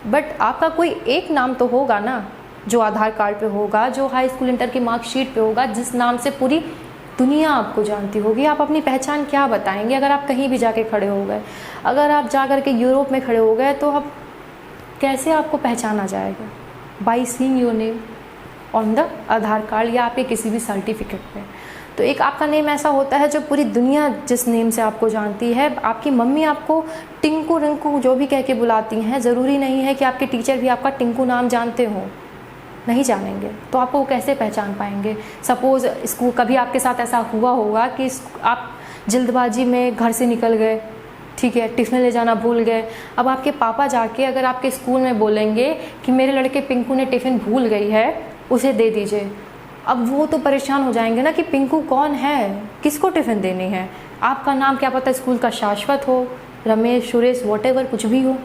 बट आपका कोई एक नाम तो होगा ना जो आधार कार्ड पे होगा, जो हाई स्कूल इंटर की मार्कशीट पे होगा, जिस नाम से पूरी दुनिया आपको जानती होगी। आप अपनी पहचान क्या बताएंगे अगर आप कहीं भी जाके खड़े हो गए? अगर आप जा कर के यूरोप में खड़े हो गए तो अब कैसे आपको पहचाना जाएगा? By seeing your name on the Aadhaar card या आपके किसी भी सर्टिफिकेट पे। तो एक आपका नेम ऐसा होता है जो पूरी दुनिया जिस नेम से आपको जानती है। आपकी मम्मी आपको टिंकू रिंकू जो भी कह के बुलाती हैं, ज़रूरी नहीं है कि आपके टीचर भी आपका टिंकू नाम जानते हों, नहीं जानेंगे तो आपको कैसे पहचान पाएंगे? सपोज़ स्कूल कभी आपके साथ ऐसा हुआ होगा कि आप जल्दबाजी में घर से निकल गए, ठीक है, टिफ़िन ले जाना भूल गए। अब आपके पापा जाके अगर आपके स्कूल में बोलेंगे कि मेरे लड़के पिंकू ने टिफ़िन भूल गई है, उसे दे दीजिए। अब वो तो परेशान हो जाएंगे ना कि पिंकू कौन है, किसको टिफ़िन देनी है। आपका नाम क्या पता स्कूल का शाश्वत हो, रमेश, सुरेश, वॉटेवर कुछ भी हो,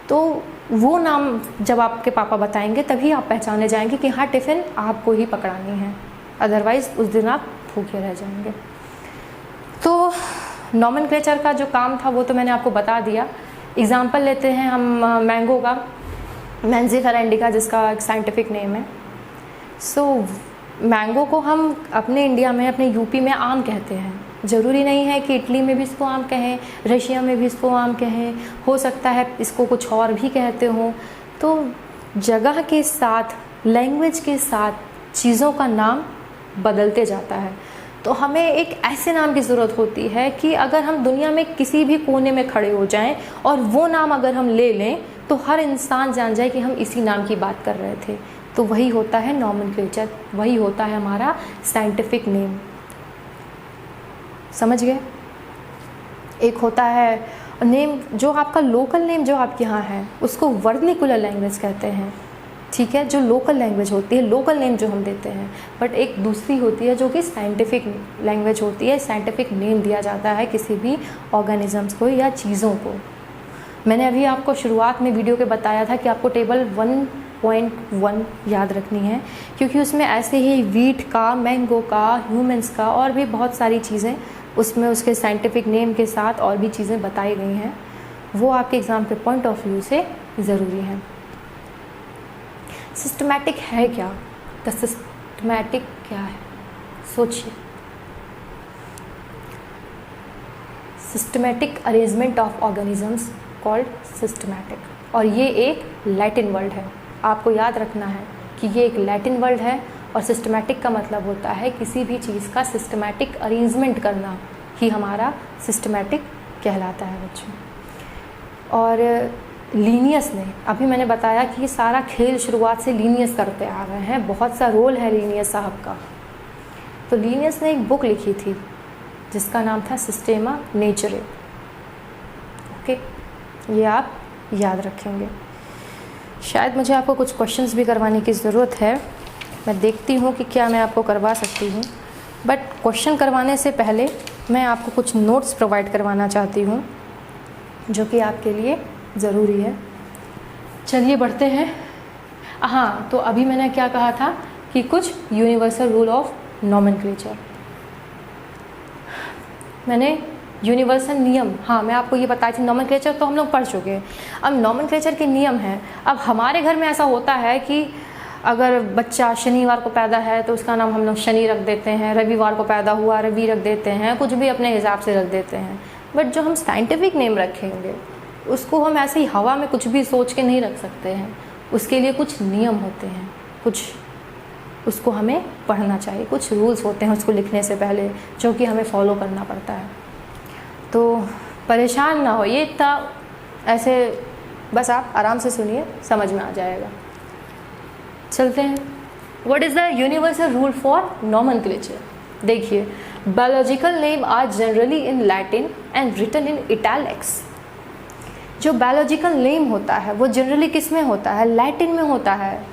तो वो नाम जब आपके पापा बताएंगे तभी आप पहचाने जाएंगे कि हाँ टिफ़िन आपको ही पकड़ानी है, अदरवाइज़ उस दिन आप भूखे रह जाएंगे। तो नॉमेनक्लेचर का जो काम था वो तो मैंने आपको बता दिया। एग्जाम्पल लेते हैं हम मैंगो का, मैंजीफेरा इंडिका जिसका एक साइंटिफिक नेम है। सो मैंगो को हम अपने इंडिया में, अपने यूपी में आम कहते हैं। ज़रूरी नहीं है कि इटली में भी इसको आम कहें, रशिया में भी इसको आम कहें, हो सकता है इसको कुछ और भी कहते हों। तो जगह के साथ, लैंग्वेज के साथ चीज़ों का नाम बदलते जाता है। तो हमें एक ऐसे नाम की ज़रूरत होती है कि अगर हम दुनिया में किसी भी कोने में खड़े हो जाएं और वो नाम अगर हम ले लें तो हर इंसान जान जाए कि हम इसी नाम की बात कर रहे थे। तो वही होता है नॉमेनक्लेचर, वही होता है हमारा साइंटिफिक नेम। समझ गए? एक होता है नेम, जो आपका लोकल नेम जो आपके यहाँ है उसको वर्निकुलर लैंग्वेज कहते हैं, ठीक है, जो लोकल लैंग्वेज होती है, लोकल नेम जो हम देते हैं। बट एक दूसरी होती है जो कि साइंटिफिक लैंग्वेज होती है, साइंटिफिक नेम दिया जाता है किसी भी ऑर्गेनिजम्स को या चीज़ों को। मैंने अभी आपको शुरुआत में वीडियो के बताया था कि आपको टेबल 1.1 याद रखनी है, क्योंकि उसमें ऐसे ही वीट का, मैंगो का, ह्यूमन्स का और भी बहुत सारी चीज़ें उसमें उसके साइंटिफिक नेम के साथ और भी चीज़ें बताई गई हैं। वो आपके एग्ज़ाम के पॉइंट ऑफ व्यू से ज़रूरी है। सिस्टमैटिक है क्या? द सिस्टमैटिक क्या है? सोचिए। Systematic arrangement of organisms called systematic, और ये एक लैटिन वर्ड है। आपको याद रखना है कि ये एक लैटिन वर्ड है और सिस्टमैटिक का मतलब होता है किसी भी चीज़ का सिस्टमैटिक अरेंजमेंट करना ही हमारा सिस्टमैटिक कहलाता है बच्चों। और लीनियस ने, अभी मैंने बताया कि ये सारा खेल शुरुआत से लीनियस करते आ रहे हैं, बहुत सा रोल है लीनियस साहब का। तो लीनियस ने एक बुक लिखी थी जिसका नाम था सिस्टेमा नेचुरे। ओके, ये आप याद रखेंगे। शायद मुझे आपको कुछ क्वेश्चंस भी करवाने की ज़रूरत है, मैं देखती हूँ कि क्या मैं आपको करवा सकती हूँ। बट क्वेश्चन करवाने से पहले मैं आपको कुछ नोट्स प्रोवाइड करवाना चाहती हूँ जो कि आपके लिए ज़रूरी है। चलिए बढ़ते हैं। हाँ, तो अभी मैंने क्या कहा था कि कुछ यूनिवर्सल रूल ऑफ नॉमेनक्लेचर, मैंने यूनिवर्सल नियम, हाँ मैं आपको ये बताई थी। नॉमेनक्लेचर तो हम लोग पढ़ चुके हैं, अब नॉमेनक्लेचर के नियम हैं। अब हमारे घर में ऐसा होता है कि अगर बच्चा शनिवार को पैदा है तो उसका नाम हम लोग शनि रख देते हैं, रविवार को पैदा हुआ रवि रख देते हैं, कुछ भी अपने हिसाब से रख देते हैं। बट जो हम साइंटिफिक नेम रखेंगे उसको हम ऐसे ही हवा में कुछ भी सोच के नहीं रख सकते हैं, उसके लिए कुछ नियम होते हैं, कुछ उसको हमें पढ़ना चाहिए, कुछ रूल्स होते हैं उसको लिखने से पहले जो कि हमें फॉलो करना पड़ता है। तो परेशान ना होइए इतना, ऐसे बस आप आराम से सुनिए, समझ में आ जाएगा। चलते हैं। What is the universal rule for nomenclature? देखिए, biological name are generally in Latin and written in italics. जो बायोलॉजिकल नेम होता है वो जनरली किस में होता है? लैटिन में होता है,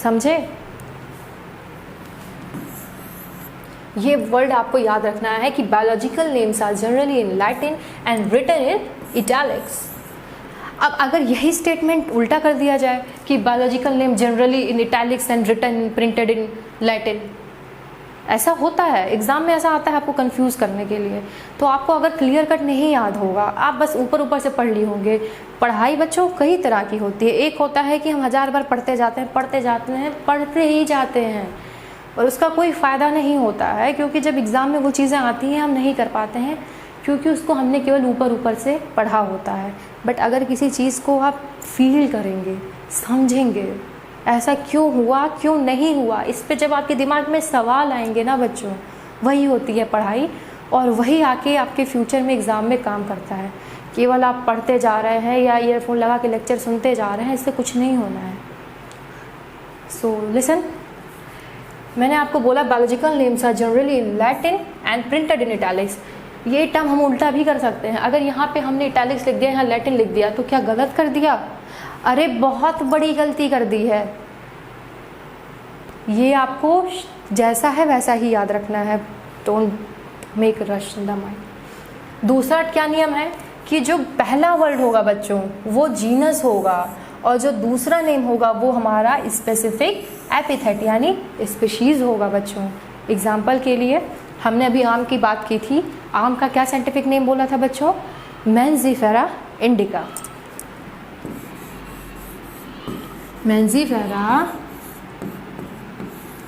समझे? ये वर्ड आपको याद रखना है कि biological names are generally in Latin and written in italics. अब अगर यही स्टेटमेंट उल्टा कर दिया जाए कि biological name generally in italics and written printed in Latin, ऐसा होता है एग्जाम में, ऐसा आता है आपको कंफ्यूज करने के लिए। तो आपको अगर क्लियर कट नहीं याद होगा, आप बस ऊपर ऊपर से पढ़ लिए होंगे। पढ़ाई बच्चों कई तरह की होती है। एक होता है कि हम 1000 बार पढ़ते जाते हैं, पढ़ते ही जाते हैं और उसका कोई फ़ायदा नहीं होता है, क्योंकि जब एग्ज़ाम में वो चीज़ें आती हैं हम नहीं कर पाते हैं, क्योंकि उसको हमने केवल ऊपर ऊपर से पढ़ा होता है। बट अगर किसी चीज़ को आप फील करेंगे, समझेंगे, ऐसा क्यों हुआ, क्यों नहीं हुआ, इस पे जब आपके दिमाग में सवाल आएंगे ना बच्चों, वही होती है पढ़ाई, और वही आके आपके फ्यूचर में एग्ज़ाम में काम करता है। केवल आप पढ़ते जा रहे हैं या ईयरफोन लगा के लेक्चर सुनते जा रहे हैं, इससे कुछ नहीं होना है। सो लिसन, मैंने आपको बोला biological names are generally in Latin and printed in italics. ये टर्म हम उल्टा भी कर सकते हैं। अगर यहाँ पे हमने इटैलिक्स लिख दिया, यहाँ लैटिन लिख दिया, तो क्या गलत कर दिया? अरे बहुत बड़ी गलती कर दी है। ये आपको जैसा है वैसा ही याद रखना है, don't make rush in the mind. दूसरा क्या नियम है कि जो पहला वर्ड होगा बच्चों वो जीनस होगा, और जो दूसरा नेम होगा वो हमारा स्पेसिफिक एपिथेट यानी स्पीशीज होगा बच्चों। एग्जाम्पल के लिए हमने अभी आम की बात की थी, आम का क्या साइंटिफिक नेम बोला था बच्चों? Mangifera indica. Mangifera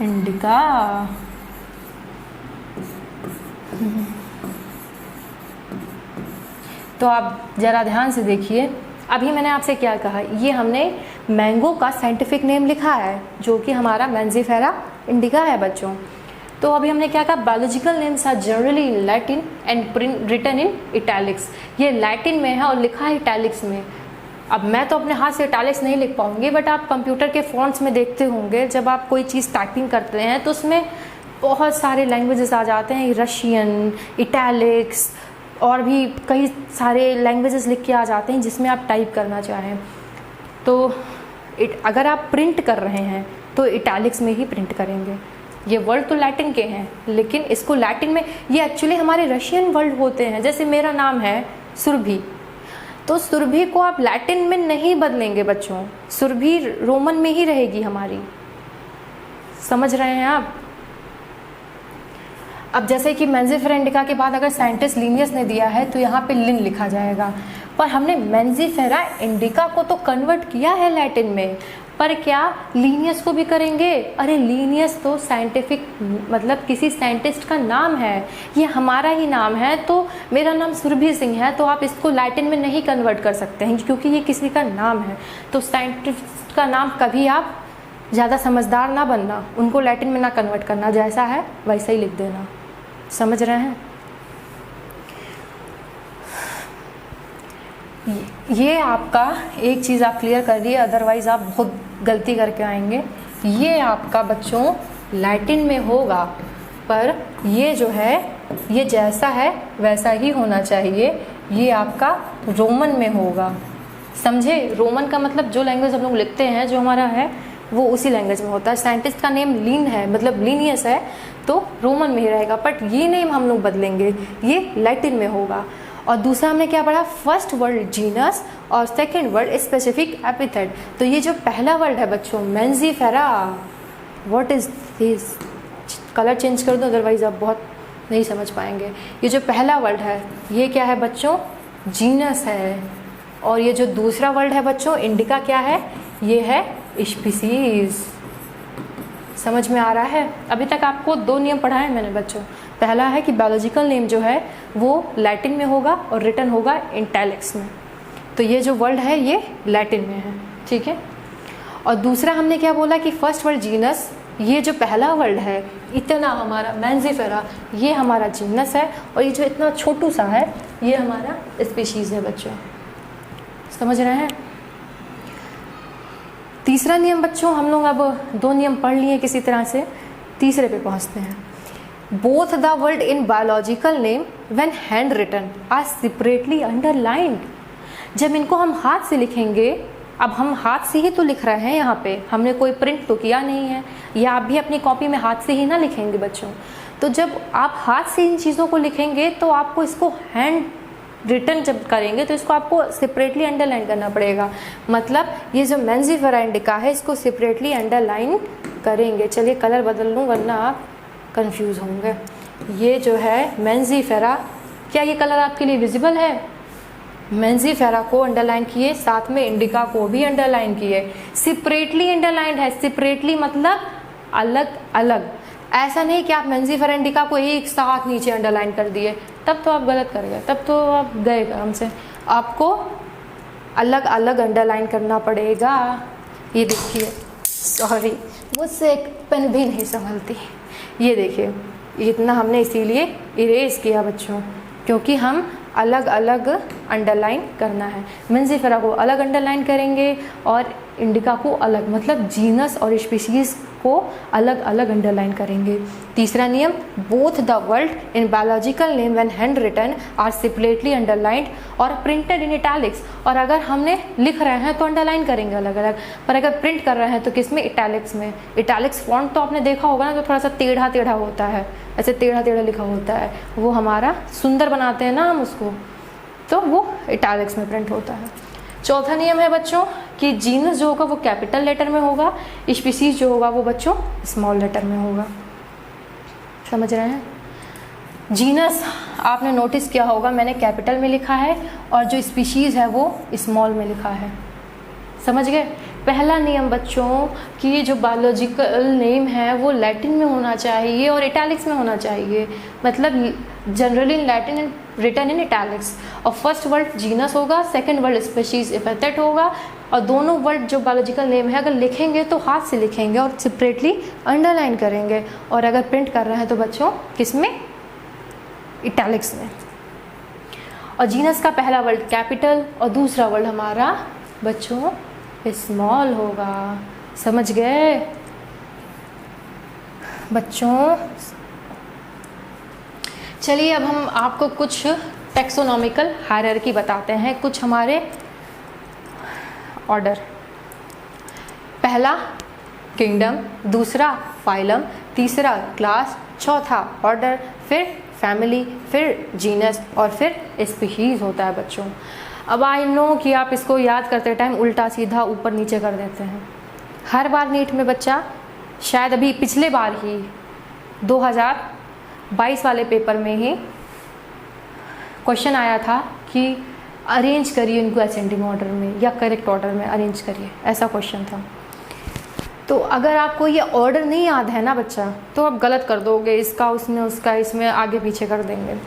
indica. तो आप जरा ध्यान से देखिए, अभी मैंने आपसे क्या कहा, ये हमने मैंगो का साइंटिफिक नेम लिखा है जो कि हमारा मेंजीफेरा इंडिका है बच्चों। तो अभी हमने क्या कहा, biological names are generally in Latin and written in italics. ये लैटिन में है और लिखा है इटैलिक्स में। अब मैं तो अपने हाथ से इटैलिक्स नहीं लिख पाऊंगी, बट आप कंप्यूटर के फॉन्ट्स में देखते होंगे, जब आप कोई चीज़ टाइपिंग करते हैं तो उसमें बहुत सारे लैंग्वेजेस आ जाते हैं, रशियन, इटैलिक्स और भी कई सारे लैंग्वेजेस लिख के आ जाते हैं जिसमें आप टाइप करना चाहें। तो अगर आप प्रिंट कर रहे हैं तो इटैलिक्स में ही प्रिंट करेंगे। ये वर्ड तो लैटिन के हैं, लेकिन इसको लैटिन में, ये एक्चुअली हमारे रशियन वर्ड होते हैं। जैसे मेरा नाम है सुरभि, तो सुरभि को आप लैटिन में नहीं बदलेंगे बच्चों, सुरभि रोमन में ही रहेगी हमारी। समझ रहे हैं आप? अब जैसे कि मेंजिफेरा इंडिका के बाद अगर साइंटिस्ट लीनियस ने दिया है तो यहाँ पे लिन लिखा जाएगा, पर हमने मेंजिफेरा इंडिका को तो कन्वर्ट किया है लैटिन में, पर क्या लीनियस को भी करेंगे? अरे लीनियस तो साइंटिफिक मतलब किसी साइंटिस्ट का नाम है, ये हमारा ही नाम है। तो मेरा नाम सुरभि सिंह है, तो आप इसको लैटिन में नहीं कन्वर्ट कर सकते हैं क्योंकि ये किसी का नाम है। तो साइंटिस्ट का नाम कभी आप ज़्यादा समझदार ना बनना, उनको लैटिन में ना कन्वर्ट करना, जैसा है वैसा ही लिख देना। समझ रहे हैं? ये आपका एक चीज़ आप क्लियर कर रही है, अदरवाइज़ आप बहुत गलती करके आएंगे। ये आपका बच्चों लैटिन में होगा, पर ये जो है ये जैसा है वैसा ही होना चाहिए। ये आपका रोमन में होगा, समझे? रोमन का मतलब जो लैंग्वेज हम लोग लिखते हैं, जो हमारा है वो उसी लैंग्वेज में होता है। साइंटिस्ट का नेम लीन है, मतलब लीनियस है, तो रोमन में ही रहेगा, बट ये नेम हम लोग बदलेंगे, ये लैटिन में होगा। और दूसरा हमने क्या पढ़ा? फर्स्ट वर्ड जीनस और सेकंड वर्ड स्पेसिफिक एपिथेट। तो ये जो पहला वर्ड है बच्चों मेंजिफेरा, what is this? Colour change कर दो, अदरवाइज आप बहुत नहीं समझ पाएंगे। ये जो पहला वर्ड है ये क्या है बच्चों? जीनस है। और ये जो दूसरा वर्ड है बच्चों इंडिका, क्या है? ये है स्पीसीज। समझ में आ रहा है? अभी तक आपको 2 नियम पढ़ाए मैंने बच्चों। पहला है कि बायोलॉजिकल नेम जो है वो लैटिन में होगा और रिटन होगा इटैलिक्स में। तो ये जो वर्ड है ये लैटिन में है, ठीक है। और दूसरा हमने क्या बोला कि फर्स्ट वर्ड जीनस, ये जो पहला वर्ड है इतना हमारा मेंजिफेरा, ये हमारा जीनस है, और ये जो इतना छोटू सा है ये हमारा स्पीशीज़ है बच्चों। समझ रहे हैं? तीसरा नियम बच्चों, हम लोग अब 2 नियम पढ़ लिए किसी तरह से, तीसरे पे पहुंचते हैं। Both the word in biological name when hand written are separately underlined. जब इनको हम हाथ से लिखेंगे, अब हम हाथ से ही तो लिख रहे हैं, यहाँ पे हमने कोई प्रिंट तो किया नहीं है, या आप भी अपनी कॉपी में हाथ से ही ना लिखेंगे बच्चों। तो जब आप हाथ से इन चीज़ों को लिखेंगे तो आपको इसको हैंड रिटर्न जब करेंगे तो इसको आपको सेपरेटली अंडरलाइन करना पड़ेगा। मतलब ये जो मेंजिफेरा इंडिका है इसको सेपरेटली अंडरलाइन करेंगे। चलिए कलर बदल लूँ वरना आप कंफ्यूज होंगे। ये जो है मेंजिफेरा, क्या ये कलर आपके लिए विजिबल है? मेंजिफेरा को अंडरलाइन किए, साथ में इंडिका को भी अंडरलाइन किए। सेपरेटली अंडरलाइन है, सेपरेटली मतलब अलग अलग। ऐसा नहीं कि आप मेंजिफेरा इंडिका को एक साथ नीचे अंडरलाइन कर दिए, तब तो आप गलत कर गए, तब तो आप गए काम से। आपको अलग अलग अंडरलाइन करना पड़ेगा। ये देखिए, सॉरी मुझसे एक पेन भी नहीं संभलती। ये देखिए इतना हमने इसीलिए इरेज किया बच्चों, क्योंकि हम अलग अलग अंडरलाइन करना है। मेंजिफेरा को अलग अंडरलाइन करेंगे और इंडिका को अलग, मतलब जीनस और स्पीशीज़ को अलग अलग अंडरलाइन करेंगे। तीसरा नियम, both the word in biological name when hand written are separately underlined और प्रिंटेड इन इटैलिक्स। और अगर हमने लिख रहे हैं तो अंडरलाइन करेंगे अलग अलग, पर अगर प्रिंट कर रहे हैं तो किस में? इटैलिक्स में। इटैलिक्स फॉन्ट तो आपने देखा होगा ना, तो थोड़ा सा टेढ़ा टेढ़ा होता है, ऐसे टेढ़ा टेढ़ा लिखा होता है, वो हमारा सुंदर बनाते हैं ना हम उसको, तो वो इटैलिक्स में प्रिंट होता है। चौथा नियम है बच्चों कि जीनस जो होगा वो कैपिटल लेटर में होगा, स्पीसीज जो होगा वो बच्चों स्मॉल लेटर में होगा। समझ रहे हैं? जीनस आपने नोटिस किया होगा मैंने कैपिटल में लिखा है और जो स्पीशीज़ है वो स्मॉल में लिखा है। समझ गए? पहला नियम बच्चों कि ये जो बायोलॉजिकल नेम है वो लैटिन में होना चाहिए और इटैलिक्स में होना चाहिए, मतलब generally in Latin and written in italics. और फर्स्ट वर्ड जीनस होगा, सेकंड वर्ड स्पीशीज एपिथेट होगा, और दोनों वर्ड जो बायोलॉजिकल नेम है अगर लिखेंगे तो हाथ से लिखेंगे और सेपरेटली अंडरलाइन करेंगे, और अगर प्रिंट कर रहे हैं तो बच्चों किस में, इटैलिक्स में। और जीनस का पहला वर्ड कैपिटल और दूसरा वर्ड हमारा बच्चों स्मॉल होगा, समझ गए बच्चों। चलिए अब हम आपको कुछ टेक्सोनॉमिकल हायरार्की बताते हैं, कुछ हमारे ऑर्डर। पहला किंगडम, दूसरा फाइलम, तीसरा क्लास, चौथा ऑर्डर, फिर फैमिली, फिर जीनस और फिर स्पीशीज होता है बच्चों। अब आई नो कि आप इसको याद करते टाइम उल्टा सीधा ऊपर नीचे कर देते हैं। हर बार नीट में बच्चा, शायद अभी पिछले बार ही 2022 वाले पेपर में ही क्वेश्चन आया था कि अरेंज करिए इनको असेंडिंग ऑर्डर में या करेक्ट ऑर्डर में अरेंज करिए, ऐसा क्वेश्चन था। तो अगर आपको ये ऑर्डर नहीं याद है ना बच्चा, तो आप गलत कर दोगे, इसका उसमें उसका इसमें आगे पीछे कर देंगे।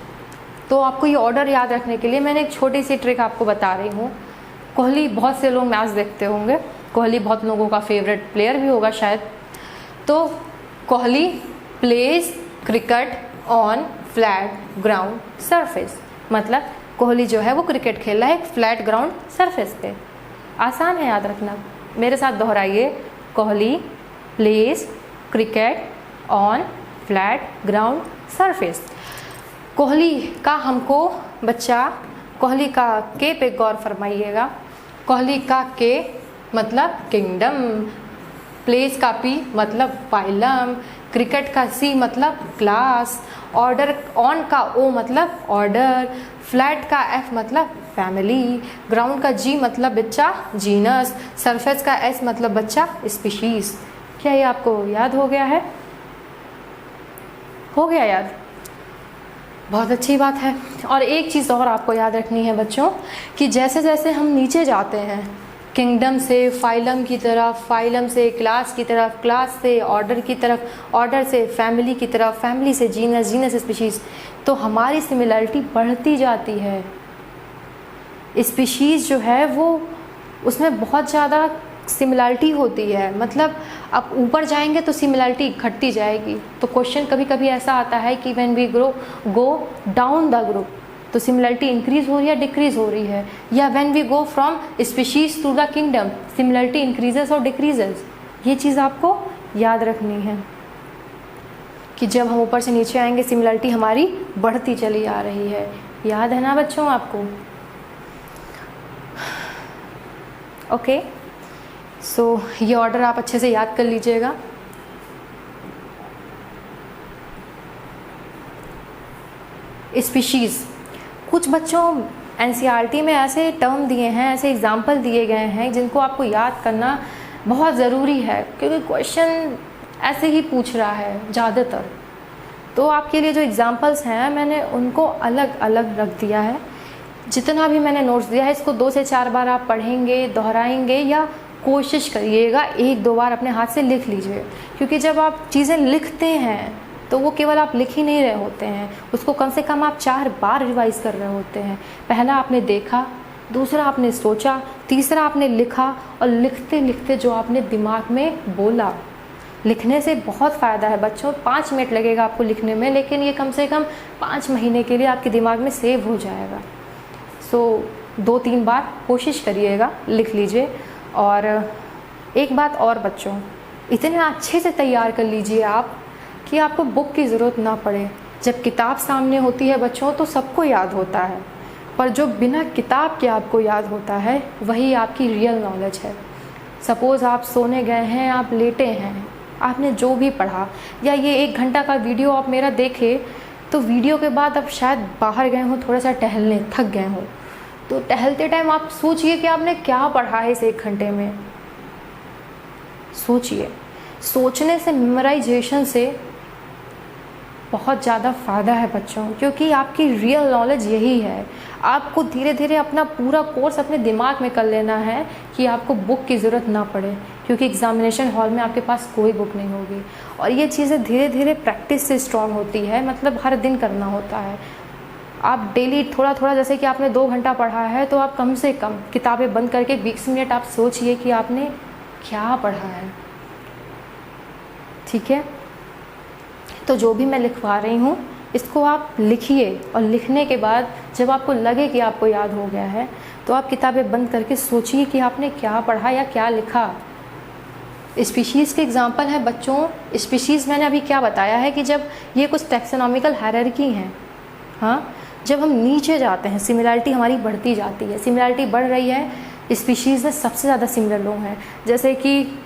तो आपको ये ऑर्डर याद रखने के लिए मैंने एक छोटी सी ट्रिक आपको बता रही हूँ। कोहली, बहुत से लोग मैच देखते होंगे, कोहली बहुत लोगों का फेवरेट प्लेयर भी होगा शायद। तो Kohli plays cricket on flat ground surface, मतलब कोहली जो है वो क्रिकेट खेल रहा है एक फ्लैट ग्राउंड सरफेस पे। आसान है याद रखना, मेरे साथ दोहराइए, Kohli plays cricket on flat ground surface. Kohli का हमको बच्चा, कोहली का के पे गौर फरमाइएगा। कोहली का के मतलब किंगडम, प्लेस का पी मतलब फाइलम, क्रिकेट का सी मतलब क्लास, ऑर्डर ऑन का ओ मतलब ऑर्डर, फ्लैट का एफ मतलब फैमिली, ग्राउंड का जी मतलब बच्चा जीनस, सरफेस का एस मतलब बच्चा स्पीशीज। क्या ये आपको याद हो गया है? हो गया याद? बहुत अच्छी बात है। और एक चीज़ और आपको याद रखनी है बच्चों कि जैसे जैसे हम नीचे जाते हैं किंगडम से फाइलम की तरफ, फाइलम से क्लास की तरफ, क्लास से ऑर्डर की तरफ, ऑर्डर से फैमिली की तरफ, फैमिली से जीनस, जीनस स्पीशीज़, तो हमारी सिमिलरिटी बढ़ती जाती है। स्पीशीज़ जो है वो उसमें बहुत ज़्यादा सिमिलरिटी होती है, मतलब आप ऊपर जाएंगे तो सिमिलरिटी घटती जाएगी। तो क्वेश्चन कभी कभी ऐसा आता है कि when we go down the group तो सिमिलरिटी इंक्रीज हो रही है डिक्रीज हो रही है, या when we go from species to the kingdom similarity increases और डिक्रीजेस। ये चीज़ आपको याद रखनी है कि जब हम ऊपर से नीचे आएंगे सिमिलरिटी हमारी बढ़ती चली आ रही है। याद है ना बच्चों आपको? ओके, सो ये ऑर्डर आप अच्छे से याद कर लीजिएगा। स्पीशीज़, कुछ बच्चों एनसीईआरटी में ऐसे टर्म दिए हैं, ऐसे एग्जाम्पल दिए गए हैं जिनको आपको याद करना बहुत ज़रूरी है, क्योंकि क्वेश्चन ऐसे ही पूछ रहा है ज़्यादातर। तो आपके लिए जो एग्जाम्पल्स हैं मैंने उनको अलग अलग रख दिया है। जितना भी मैंने नोट्स दिया है इसको 2 से 4 बार आप पढ़ेंगे, दोहराएंगे, या कोशिश करिएगा 1-2 बार अपने हाथ से लिख लीजिए, क्योंकि जब आप चीज़ें लिखते हैं तो वो केवल आप लिख ही नहीं रहे होते हैं, उसको कम से कम आप 4 बार रिवाइज़ कर रहे होते हैं। पहला आपने देखा, दूसरा आपने सोचा, तीसरा आपने लिखा, और लिखते लिखते जो आपने दिमाग में बोला। लिखने से बहुत फ़ायदा है बच्चों, 5 मिनट लगेगा आपको लिखने में, लेकिन ये कम से कम 5 महीने के लिए आपके दिमाग में सेव हो जाएगा। सो 2-3 बार कोशिश करिएगा, लिख लीजिए। और एक बात और बच्चों, इतने अच्छे से तैयार कर लीजिए आप कि आपको बुक की ज़रूरत ना पड़े। जब किताब सामने होती है बच्चों तो सबको याद होता है, पर जो बिना किताब के आपको याद होता है वही आपकी रियल नॉलेज है। सपोज़ आप सोने गए हैं, आप लेटे हैं, आपने जो भी पढ़ा, या ये 1 घंटा का वीडियो आप मेरा देखे, तो वीडियो के बाद आप शायद बाहर गए हों थोड़ा सा टहलने, थक गए हों, तो टहलते टाइम आप सोचिए कि आपने क्या पढ़ा है इस 1 घंटे में। सोचिए, सोचने से, मेमोराइजेशन से बहुत ज़्यादा फ़ायदा है बच्चों, क्योंकि आपकी रियल नॉलेज यही है। आपको धीरे धीरे अपना पूरा कोर्स अपने दिमाग में कर लेना है कि आपको बुक की ज़रूरत ना पड़े, क्योंकि एग्ज़ामिनेशन हॉल में आपके पास कोई बुक नहीं होगी। और ये चीज़ें धीरे धीरे प्रैक्टिस से स्ट्रॉन्ग होती है, मतलब हर दिन करना होता है। आप डेली थोड़ा थोड़ा, जैसे कि आपने 2 घंटा पढ़ा है तो आप कम से कम किताबें बंद करके 20 मिनट आप सोचिए कि आपने क्या पढ़ा है, ठीक है। तो जो भी मैं लिखवा रही हूँ इसको आप लिखिए, और लिखने के बाद जब आपको लगे कि आपको याद हो गया है तो आप किताबें बंद करके सोचिए कि आपने क्या पढ़ा या क्या लिखा। स्पीशीज़ के एग्जांपल है बच्चों। स्पीशीज़ मैंने अभी क्या बताया है कि जब ये कुछ टैक्सोनॉमिकल हायरार्की हैं, हाँ, जब हम नीचे जाते हैं सिमिलैरिटी हमारी बढ़ती जाती है। सिमिलैरिटी बढ़ रही है, स्पीशीज़ में सबसे ज़्यादा सिमिलर लोग हैं। जैसे कि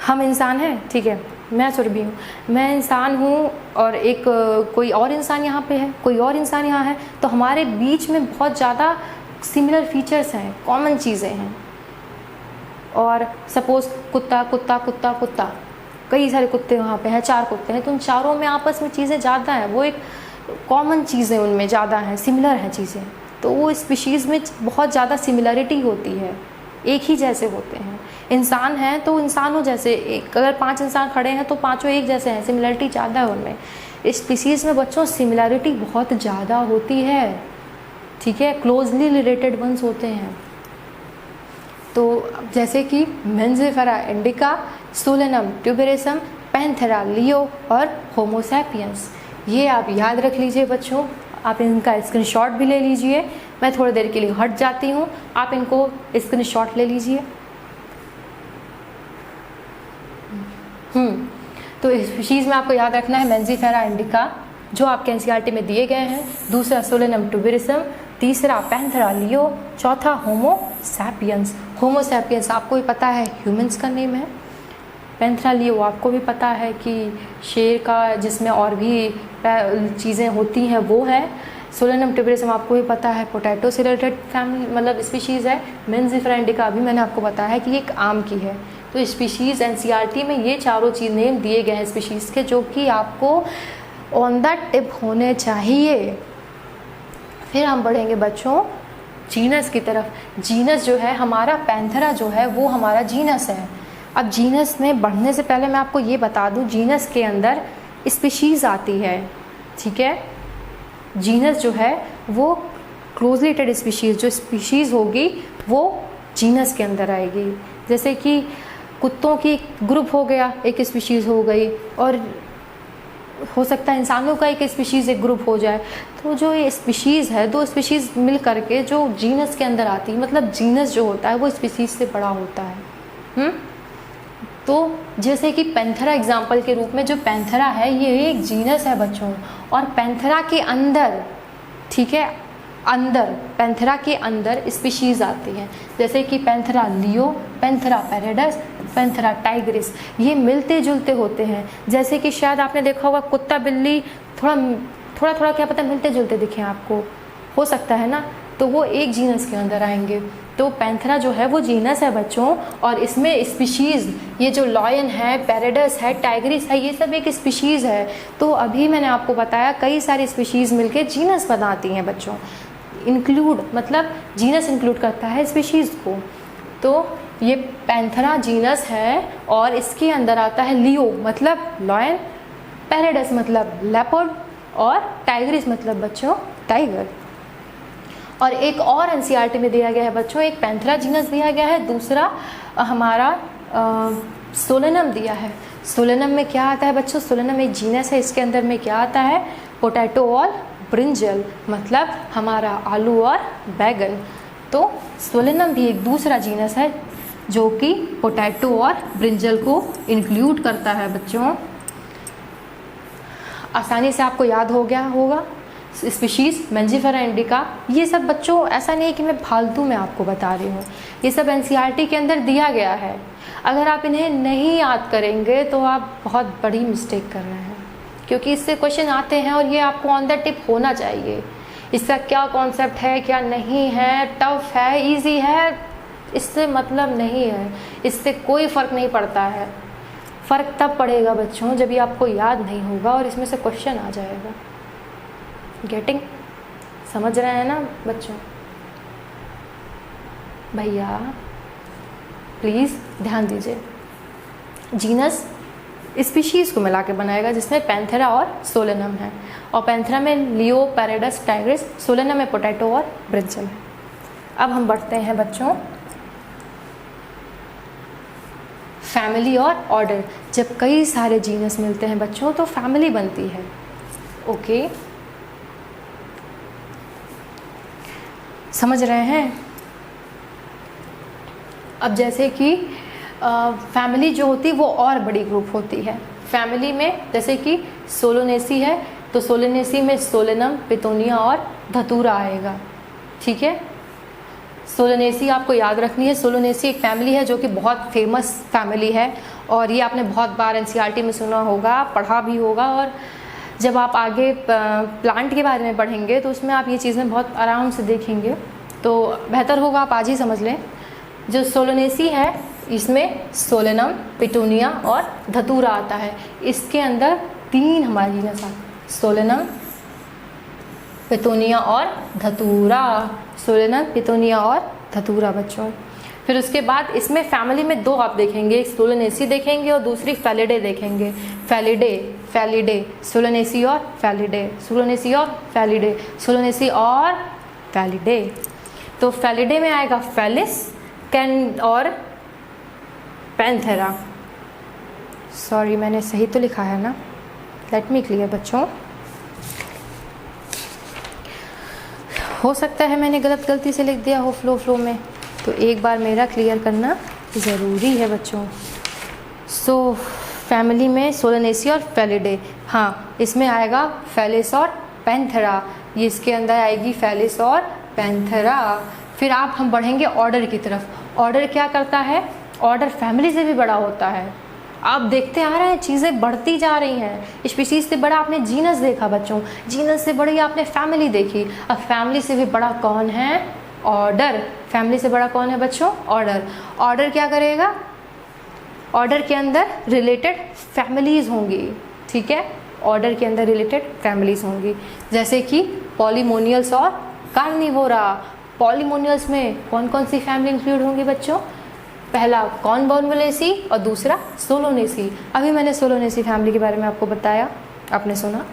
हम इंसान हैं, ठीक है, मैं सुरभि हूँ, मैं इंसान हूँ और एक कोई और इंसान यहाँ पे है, कोई और इंसान यहाँ है, तो हमारे बीच में बहुत ज़्यादा सिमिलर फीचर्स हैं, कॉमन चीज़ें हैं। और सपोज़ कुत्ता कुत्ता कुत्ता कुत्ता, कई सारे कुत्ते वहाँ पे हैं, 4 कुत्ते हैं, तो उन चारों में आपस में चीज़ें ज़्यादा हैं, वो एक कॉमन चीज़ें उनमें ज़्यादा हैं, सिमिलर हैं चीज़ें, तो वो स्पीशीज़ में बहुत ज़्यादा सिमिलरिटी होती है, एक ही जैसे होते हैं। इंसान हैं तो इंसानों जैसे, एक अगर 5 इंसान खड़े हैं तो पाँचों एक जैसे हैं, सिमिलरिटी ज़्यादा है उनमें। स्पीशीज़ में बच्चों सिमिलरिटी बहुत ज़्यादा होती है, ठीक है, क्लोजली रिलेटेड वंस होते हैं। तो जैसे कि मेंजिफेरा इंडिका, सोलेनम ट्यूबेरसम, पैंथेरा लियो और होमो सैपियंस, ये आप याद रख लीजिए बच्चों। आप इनका स्क्रीनशॉट भी ले लीजिए। मैं थोड़ी देर के लिए हट जाती हूँ, आप इनको स्क्रीनशॉट ले लीजिए। तो स्पीशीज़ में आपको याद रखना है मेंजिफेरा इंडिका जो आपके एनसीईआरटी में दिए गए हैं, दूसरा सोलेनम ट्यूबेरसम, तीसरा पैंथेरा लियो, चौथा होमो सैपियंस। होमो सैपियंस आपको भी पता है ह्यूमंस का नेम है। पैंथेरा लियो आपको भी पता है कि शेर का, जिसमें और भी चीज़ें होती हैं वो है। सोलेनम ट्यूबेरसम आपको भी पता है पोटैटो से रिलेटेड फैमिली मतलब स्पीशीज़ है। मेंजिफेरा इंडिका अभी मैंने आपको बताया है कि एक आम की है। तो स्पीशीज़ एनसीईआरटी में ये चारों चीज़ नेम दिए गए हैं स्पीशीज़ के, जो कि आपको ऑन द टिप होने चाहिए। फिर हम बढ़ेंगे बच्चों जीनस की तरफ। जीनस जो है हमारा, पैंथेरा जो है वो हमारा जीनस है। अब जीनस में बढ़ने से पहले मैं आपको ये बता दूं, जीनस के अंदर स्पीशीज़ आती है, ठीक है। जीनस जो है वो क्लोजली रिलेटेड स्पीशीज़, जो स्पीशीज़ होगी वो जीनस के अंदर आएगी। जैसे कि कुत्तों की ग्रुप हो गया, एक स्पीशीज़ हो गई, और हो सकता है इंसानों का एक स्पीशीज़ एक ग्रुप हो जाए। तो जो ये स्पीशीज़ है, 2 स्पीशीज़ मिल करके जो जीनस के अंदर आती है, मतलब जीनस जो होता है वो स्पीशीज़ से बड़ा होता है। तो जैसे कि पैंथेरा एग्जाम्पल के रूप में, जो पैंथेरा है ये एक जीनस है बच्चों, और पैंथेरा के अंदर, ठीक है, अंदर पैंथेरा के अंदर स्पीशीज़ आती हैं, जैसे कि पैंथेरा लियो, पैंथेरा पैरेडस, पैंथेरा टाइग्रिस, ये मिलते जुलते होते हैं। जैसे कि शायद आपने देखा होगा कुत्ता बिल्ली थोड़ा क्या पता मिलते जुलते दिखें आपको, हो सकता है ना, तो वो एक जीनस के अंदर आएंगे। तो पैंथेरा जो है वो जीनस है बच्चों, और इसमें स्पीशीज़ ये जो लॉयन है, पैरेडस है, टाइग्रिस है, ये सब एक स्पीशीज़ है। तो अभी मैंने आपको बताया कई सारी स्पीशीज़ मिलके जीनस बनाती हैं बच्चों। इंक्लूड मतलब जीनस इंक्लूड करता है स्पीशीज़ को। तो ये पैंथेरा जीनस है, और इसके अंदर आता है लियो मतलब लॉयन, पैरेडस मतलब लेपर्ड, और टाइग्रिस मतलब बच्चों टाइगर। और एक और एनसीईआरटी में दिया गया है बच्चों, एक पैंथेरा जीनस दिया गया है, दूसरा हमारा सोलेनम दिया है। सोलेनम में क्या आता है बच्चों? सोलेनम एक जीनस है, इसके अंदर में क्या आता है? पोटैटो और ब्रिंजल मतलब हमारा आलू और बैगन। तो सोलेनम भी एक दूसरा जीनस है जो कि पोटैटो और ब्रिंजल को इंक्लूड करता है बच्चों। आसानी से आपको याद हो गया होगा स्पीशीज़ मेंजिफेरा इंडिका। ये सब बच्चों ऐसा नहीं है कि मैं फालतू में आपको बता रही हूँ, ये सब एनसीईआरटी के अंदर दिया गया है। अगर आप इन्हें नहीं याद करेंगे तो आप बहुत बड़ी मिस्टेक कर रहे हैं, क्योंकि इससे क्वेश्चन आते हैं और ये आपको ऑन द टिप होना चाहिए। इसका क्या कॉन्सेप्ट है, क्या नहीं है, टफ है, ईजी है, इससे मतलब नहीं है, इससे कोई फ़र्क नहीं पड़ता है। फ़र्क तब पड़ेगा बच्चों जब ये आपको याद नहीं होगा और इसमें से क्वेश्चन आ जाएगा। गेटिंग? समझ रहे हैं ना बच्चों? भैया प्लीज़ ध्यान दीजिए। जीनस स्पीशीज़ को मिला के बनाएगा, जिसमें पैंथेरा और सोलेनम है। और पैंथेरा में लियो, पैरेडस, टाइग्रिस, सोलेनम में पोटैटो और ब्रिंजल है। अब हम बढ़ते हैं बच्चों फैमिली और ऑर्डर। जब कई सारे जीनस मिलते हैं बच्चों तो फैमिली बनती है। ओके, समझ रहे हैं? अब जैसे कि फैमिली जो होती है वो और बड़ी ग्रुप होती है। फैमिली में जैसे कि सोलोनेसी है तो सोलोनेसी में सोलेनम, पितोनिया और धतूरा आएगा। ठीक है, सोलोनेसी आपको याद रखनी है। सोलोनेसी एक फैमिली है जो कि बहुत फेमस फैमिली है और ये आपने बहुत बार एनसीईआरटी में सुना होगा, पढ़ा भी होगा। और जब आप आगे प्लांट के बारे में पढ़ेंगे तो उसमें आप ये चीज़ें बहुत आराम से देखेंगे, तो बेहतर होगा आप आज ही समझ लें। जो सोलोनेसी है इसमें सोलेनम, पिटूनिया और धतूरा आता है। इसके अंदर 3 हमारे जीनस आते हैं, सोलेनम, पितोनिया और धतूरा। सोलेनम, पितोनिया और धतूरा बच्चों। फिर उसके बाद इसमें फैमिली में 2 आप देखेंगे, एक सोलोनेसी देखेंगे और दूसरी फैलिडे देखेंगे। फैलिडे, सोलोनेसी और फैलिडे, सोलोनेसी और फैलिडे, सोलोनेसी और फैलिडे। तो फैलिडे में आएगा फैलिस, कैन और पैंथेरा। सॉरी, मैंने सही तो लिखा है ना? लेट मी क्लियर बच्चों। हो सकता है मैंने गलती से लिख दिया हो फ्लो में, तो एक बार मेरा क्लियर करना ज़रूरी है बच्चों। सो फैमिली में सोलोनेसी और फैलिडे, हाँ इसमें आएगा फैलिस और पैंथेरा। ये इसके अंदर आएगी फैलिस और पैंथेरा। फिर हम बढ़ेंगे ऑर्डर की तरफ। ऑर्डर क्या करता है? ऑर्डर फैमिली से भी बड़ा होता है। आप देखते आ रहे हैं चीज़ें बढ़ती जा रही हैं। स्पीशीज़ से बड़ा आपने जीनस देखा बच्चों, जीनस से बड़ी आपने फैमिली देखी। अब फैमिली से भी बड़ा कौन है? ऑर्डर। फैमिली से बड़ा कौन है बच्चों? ऑर्डर। ऑर्डर क्या करेगा? ऑर्डर के अंदर रिलेटेड फैमिलीज़ होंगी। ठीक है, ऑर्डर के अंदर रिलेटेड फैमिलीज़ होंगी, जैसे कि पॉलीमोनियल्स और कार्निवोरा। पॉलीमोनियल्स में कौन कौन सी फैमिली इंक्लूड होंगी बच्चों? पहला कॉर्नवोल्वुलेसी और दूसरा सोलोनेसी। अभी मैंने सोलोनेसी फैमिली के बारे में आपको बताया, आपने सुना।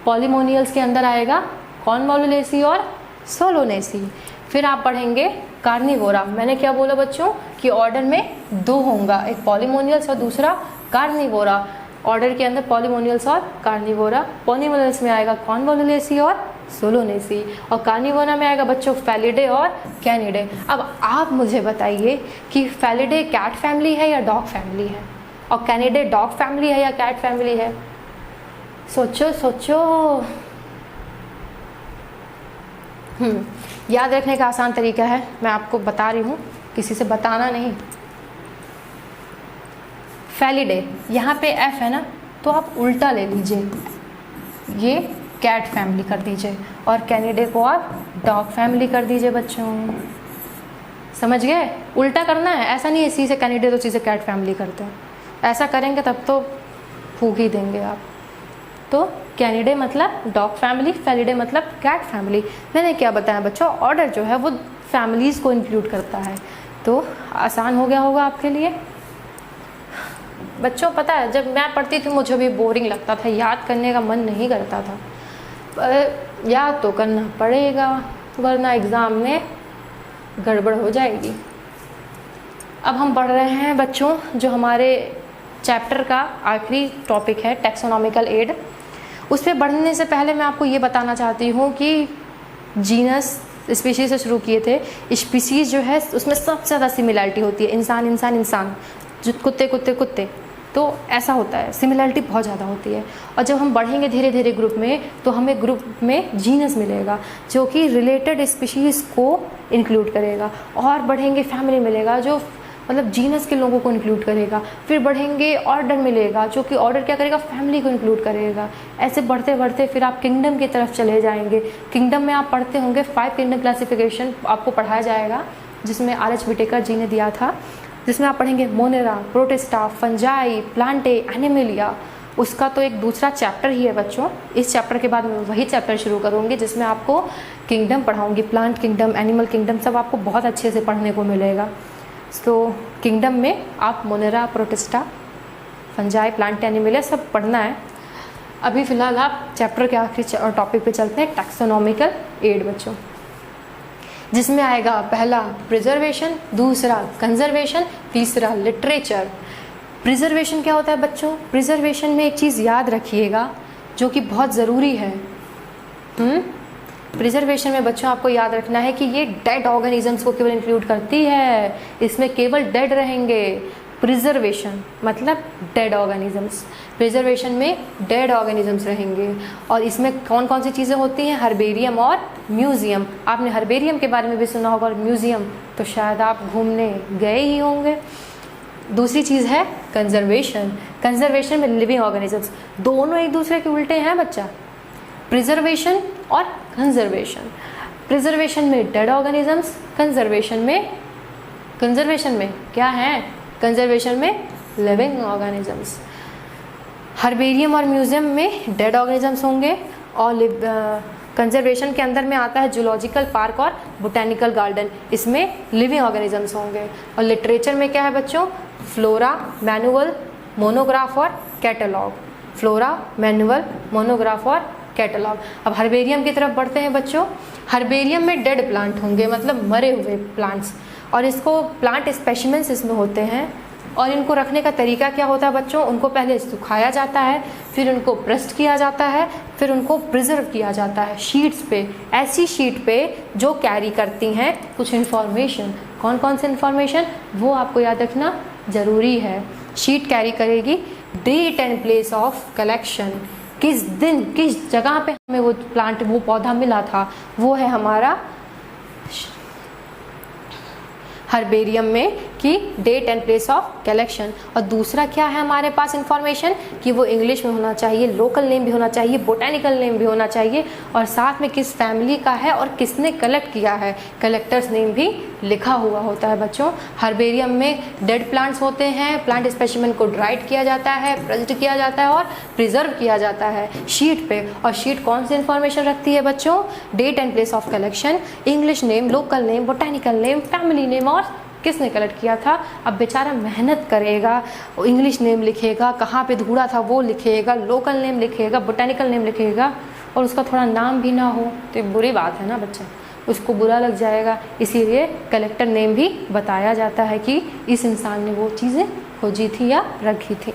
पॉलीमोनियल्स के अंदर आएगा कॉर्नवोल्वुलेसी और सोलोनेसी। फिर आप पढ़ेंगे कार्निवोरा। मैंने क्या बोला बच्चों कि ऑर्डर में 2 होंगे, एक पॉलीमोनियल्स और दूसरा कार्निवोरा। ऑर्डर के अंदर पॉलीमोनियल्स और कार्निवोरा। पॉलीमोनियल्स में आएगा कॉर्नवोल्वुलेसी और सोलोनेसी, और कार्निवोरा में आएगा बच्चों फैलिडे और कैनिडे। अब आप मुझे बताइए कि फैलिडे कैट फैमिली है या डॉग फैमिली है, और कैनिडे डॉग फैमिली है या कैट फैमिली है? सोचो। याद रखने का आसान तरीका है, मैं आपको बता रही हूँ, किसी से बताना नहीं। फैलिडे, यहाँ पे एफ है ना, तो आप उल्टा ले लीजिए, ये कैट फैमिली कर दीजिए, और कैनिडे को आप डॉग फैमिली कर दीजिए बच्चों। समझ गए? उल्टा करना है, ऐसा नहीं है सी से कैनिडे तो सी से कैट फैमिली करते हैं। ऐसा करेंगे तब तो फूक ही देंगे आप। तो कैनिडे मतलब डॉग फैमिली, फैलिडे मतलब कैट फैमिली। मैंने क्या बताया बच्चों? ऑर्डर जो है वो फैमिलीज़ को इंक्लूड करता है। तो आसान हो गया होगा आपके लिए बच्चों। पता है जब मैं पढ़ती थी मुझे भी बोरिंग लगता था, याद करने का मन नहीं करता था, पर याद तो करना पड़ेगा वरना एग्ज़ाम में गड़बड़ हो जाएगी। अब हम पढ़ रहे हैं बच्चों जो हमारे चैप्टर का आखिरी टॉपिक है टैक्सोनॉमिकल एड। उस पर बढ़ने से पहले मैं आपको ये बताना चाहती हूँ कि जीनस स्पीशीज़ से शुरू किए थे। स्पीशीज़ जो है उसमें सबसे ज़्यादा सिमिलरिटी होती है, इंसान इंसान इंसान, जो कुत्ते कुत्ते कुत्ते, तो ऐसा होता है, सिमिलरिटी बहुत ज़्यादा होती है। और जब हम बढ़ेंगे धीरे धीरे ग्रुप में तो हमें ग्रुप में जीनस मिलेगा जो कि रिलेटेड स्पीशीज़ को इंक्लूड करेगा, और बढ़ेंगे फैमिली मिलेगा जो मतलब जीनस के लोगों को इंक्लूड करेगा। फिर बढ़ेंगे ऑर्डर मिलेगा जो कि ऑर्डर क्या करेगा? फैमिली को इंक्लूड करेगा। ऐसे बढ़ते बढ़ते फिर आप किंगडम की तरफ चले जाएंगे। किंगडम में आप पढ़ते होंगे 5 किंगडम क्लासिफिकेशन आपको पढ़ाया जाएगा, जिसमें आर.एच. विटेकर जी ने दिया था, जिसमें आप पढ़ेंगे Monera, protista, fungi, Plantae, Animalia. उसका तो एक दूसरा चैप्टर ही है बच्चों। इस चैप्टर के बाद मैं वही चैप्टर शुरू करूँगी जिसमें आपको किंगडम पढ़ाऊँगी, प्लांट किंगडम, एनिमल किंगडम, सब आपको बहुत अच्छे से पढ़ने को मिलेगा। तो किंगडम में आप Monera, protista, fungi, plant animal, सब पढ़ना है। अभी फ़िलहाल आप चैप्टर के आखिरी टॉपिक पे चलते हैं, टैक्सोनॉमिकल एड बच्चों, जिसमें आएगा पहला प्रिजर्वेशन, दूसरा कंजर्वेशन, तीसरा लिटरेचर। प्रिजर्वेशन क्या होता है बच्चों? प्रिजर्वेशन में एक चीज़ याद रखिएगा जो कि बहुत ज़रूरी है। प्रिजर्वेशन में बच्चों आपको याद रखना है कि ये डेड ऑर्गेनिजम्स को केवल इंक्लूड करती है, इसमें केवल डेड रहेंगे। प्रिजर्वेशन मतलब डेड ऑर्गेनिजम्स, प्रिजर्वेशन में डेड ऑर्गेनिजम्स रहेंगे। और इसमें कौन कौन सी चीज़ें होती हैं? हर्बेरियम और म्यूज़ियम। आपने हर्बेरियम के बारे में भी सुना होगा, और म्यूज़ियम तो शायद आप घूमने गए ही होंगे। दूसरी चीज़ है कंजर्वेशन। कंजर्वेशन में लिविंग ऑर्गेनिजम्स, दोनों एक दूसरे के उल्टे हैं बच्चा, प्रिजर्वेशन और कंजर्वेशन। प्रिजर्वेशन में डेड ऑर्गेनिजम्स, कंजर्वेशन में क्या है? कंजर्वेशन में लिविंग ऑर्गेनिजम्स। हर्बेरियम और म्यूजियम में डेड ऑर्गेनिजम्स होंगे, और कंजर्वेशन के अंदर में आता है जूलॉजिकल पार्क और बोटेनिकल गार्डन, इसमें लिविंग ऑर्गेनिजम्स होंगे। और लिटरेचर में क्या है बच्चों? फ्लोरा, मैनुअल, मोनोग्राफ और कैटलॉग। फ्लोरा, मैनुअल, मोनोग्राफ और कैटलॉग। अब हर्बेरियम की तरफ बढ़ते हैं बच्चों। हर्बेरियम में डेड प्लांट होंगे, मतलब मरे हुए प्लांट्स, और इसको प्लांट स्पेसिमेंस इसमें होते हैं। और इनको रखने का तरीका क्या होता है बच्चों? उनको पहले सुखाया जाता है, फिर उनको प्रेस्ड किया जाता है, फिर उनको प्रिजर्व किया जाता है शीट्स पे, ऐसी शीट पे जो कैरी करती हैं कुछ इन्फॉर्मेशन। कौन कौन सी इन्फॉर्मेशन, वो आपको याद रखना ज़रूरी है। शीट कैरी करेगी date and place of collection, किस दिन किस जगह पे हमें वो प्लांट, वो पौधा मिला था, वो है हमारा हर्बेरियम में कि date and place of collection. और दूसरा क्या है हमारे पास इंफॉर्मेशन कि वो इंग्लिश में होना चाहिए, लोकल नेम भी होना चाहिए, बोटेनिकल नेम भी होना चाहिए, और साथ में किस फैमिली का है और किसने कलेक्ट किया है, कलेक्टर्स नेम भी लिखा हुआ होता है बच्चों। हर्बेरियम में डेड प्लांट्स होते हैं, प्लांट स्पेसिमेन को ड्राइड किया जाता है, प्रेस्ड किया जाता है और प्रिजर्व किया जाता है शीट पे। और शीट कौन सी इन्फॉर्मेशन रखती है बच्चों? Date and place of collection, English name, local name, botanical name, family name और किसने कलेक्ट किया था। अब बेचारा मेहनत करेगा, इंग्लिश नेम लिखेगा, कहाँ पे ढूंढा था वो लिखेगा, लोकल नेम लिखेगा, बोटेनिकल नेम लिखेगा, और उसका थोड़ा नाम भी ना हो तो ये बुरी बात है ना बच्चा, उसको बुरा लग जाएगा। इसीलिए कलेक्टर नेम भी बताया जाता है कि इस इंसान ने वो चीज़ें खोजी थी या रखी थी।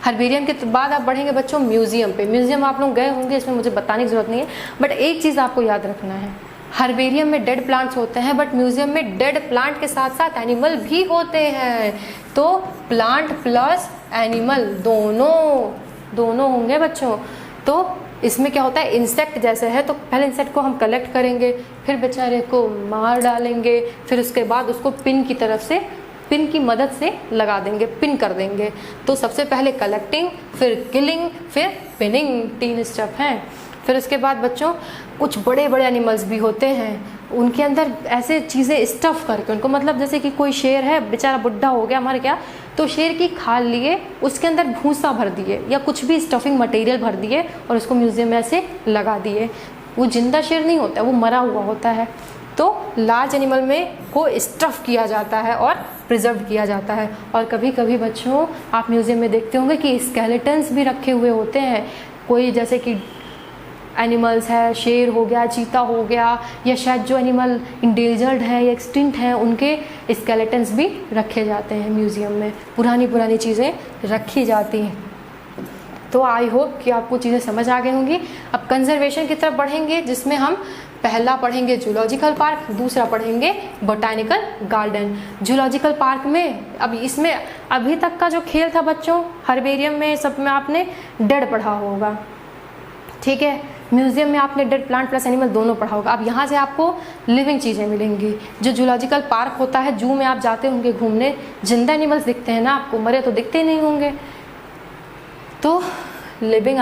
हर्बेरियम के बाद आप बढ़ेंगे बच्चों म्यूज़ियम पे। म्यूज़ियम आप लोग गए होंगे, इसमें मुझे बताने की ज़रूरत नहीं है, बट एक चीज़ आपको याद रखना है, हर्बेरियम में डेड प्लांट्स होते हैं, बट म्यूजियम में डेड प्लांट के साथ साथ एनिमल भी होते हैं। तो प्लांट प्लस एनिमल दोनों होंगे बच्चों। तो इसमें क्या होता है, इंसेक्ट जैसे है तो पहले इंसेक्ट को हम कलेक्ट करेंगे, फिर बेचारे को मार डालेंगे, फिर उसके बाद उसको पिन की तरफ से, पिन की मदद से लगा देंगे, पिन कर देंगे। तो सबसे पहले कलेक्टिंग, फिर किलिंग, फिर पिनिंग, 3 स्टेप हैं। फिर उसके बाद बच्चों कुछ बड़े बड़े एनिमल्स भी होते हैं, उनके अंदर ऐसे चीज़ें स्टफ़ करके उनको, मतलब जैसे कि कोई शेर है बेचारा बुढ़ा हो गया हमारे क्या, तो शेर की खाल लिए, उसके अंदर भूसा भर दिए या कुछ भी स्टफिंग मटेरियल भर दिए और उसको म्यूज़ियम में ऐसे लगा दिए। वो जिंदा शेर नहीं होता, वो मरा हुआ होता है। तो लार्ज एनिमल में को स्टफ़ किया जाता है और प्रिजर्व किया जाता है। और कभी कभी बच्चों आप म्यूज़ियम में देखते होंगे कि स्केलेटन्स भी रखे हुए होते हैं, कोई जैसे कि एनिमल्स है, शेर हो गया, चीता हो गया, या शायद जो एनिमल इंडेंजर्ड है या एक्सटिंक्ट हैं उनके स्केलेटन्स भी रखे जाते हैं म्यूज़ियम में। पुरानी चीज़ें रखी जाती हैं। तो आई होप कि आपको चीज़ें समझ आ गई होंगी। अब कंजर्वेशन की तरफ बढ़ेंगे, जिसमें हम पहला पढ़ेंगे जूलॉजिकल पार्क, दूसरा पढ़ेंगे बोटानिकल गार्डन। जूलॉजिकल पार्क में अब इसमें अभी तक का जो खेल था बच्चों, हर्बेरियम में सब में आपने डेड पढ़ा होगा, ठीक है, म्यूज़ियम में आपने डेड प्लांट प्लस एनिमल दोनों पढ़ा होगा। अब यहाँ से आपको लिविंग चीज़ें मिलेंगी। जो जूलॉजिकल पार्क होता है, जू में आप जाते होंगे घूमने, जिंदा एनिमल्स दिखते हैं ना आपको, मरे तो दिखते ही नहीं होंगे। तो लिविंग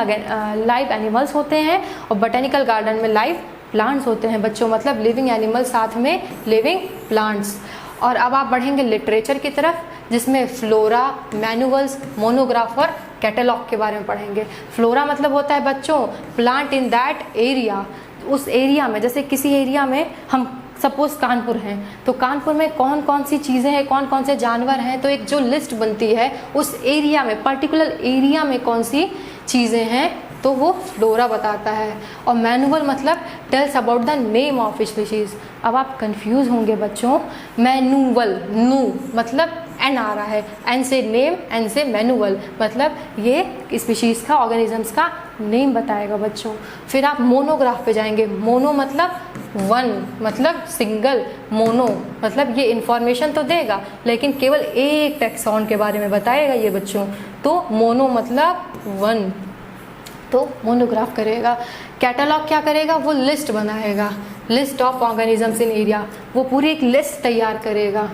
लाइव एनिमल्स होते हैं, और बोटेनिकल गार्डन में लाइव प्लांट्स होते हैं बच्चों, मतलब लिविंग एनिमल साथ में लिविंग प्लांट्स। और अब आप बढ़ेंगे लिटरेचर की तरफ, जिसमें फ्लोरा, मैनुअल्स, मोनोग्राफ और कैटलॉग के बारे में पढ़ेंगे। फ्लोरा मतलब होता है बच्चों प्लांट इन दैट एरिया, उस एरिया में, जैसे किसी एरिया में हम सपोज कानपुर है, तो कानपुर में कौन कौन सी चीज़ें हैं, कौन कौन से जानवर हैं, तो एक जो लिस्ट बनती है उस एरिया में, पर्टिकुलर एरिया में कौन सी चीज़ें हैं, तो वो फ्लोरा बताता है। और मैनुअल मतलब tells about the name of species. अब आप कंफ्यूज होंगे बच्चों, मैनुअल, नू मतलब एन आ रहा है, एन से नेम, एन से मैनुअल, मतलब ये स्पीशीज़ का, ऑर्गेनिजम्स का नेम बताएगा बच्चों। फिर आप मोनोग्राफ पे जाएंगे। मोनो मतलब वन, मतलब सिंगल, मोनो मतलब ये इंफॉर्मेशन तो देगा लेकिन केवल एक टैक्सॉन के बारे में बताएगा ये बच्चों, तो मोनो मतलब वन, तो मोनोग्राफ करेगा। कैटलॉग क्या करेगा, वो लिस्ट बनाएगा, list of organisms in area, वो पूरी एक लिस्ट तैयार करेगा।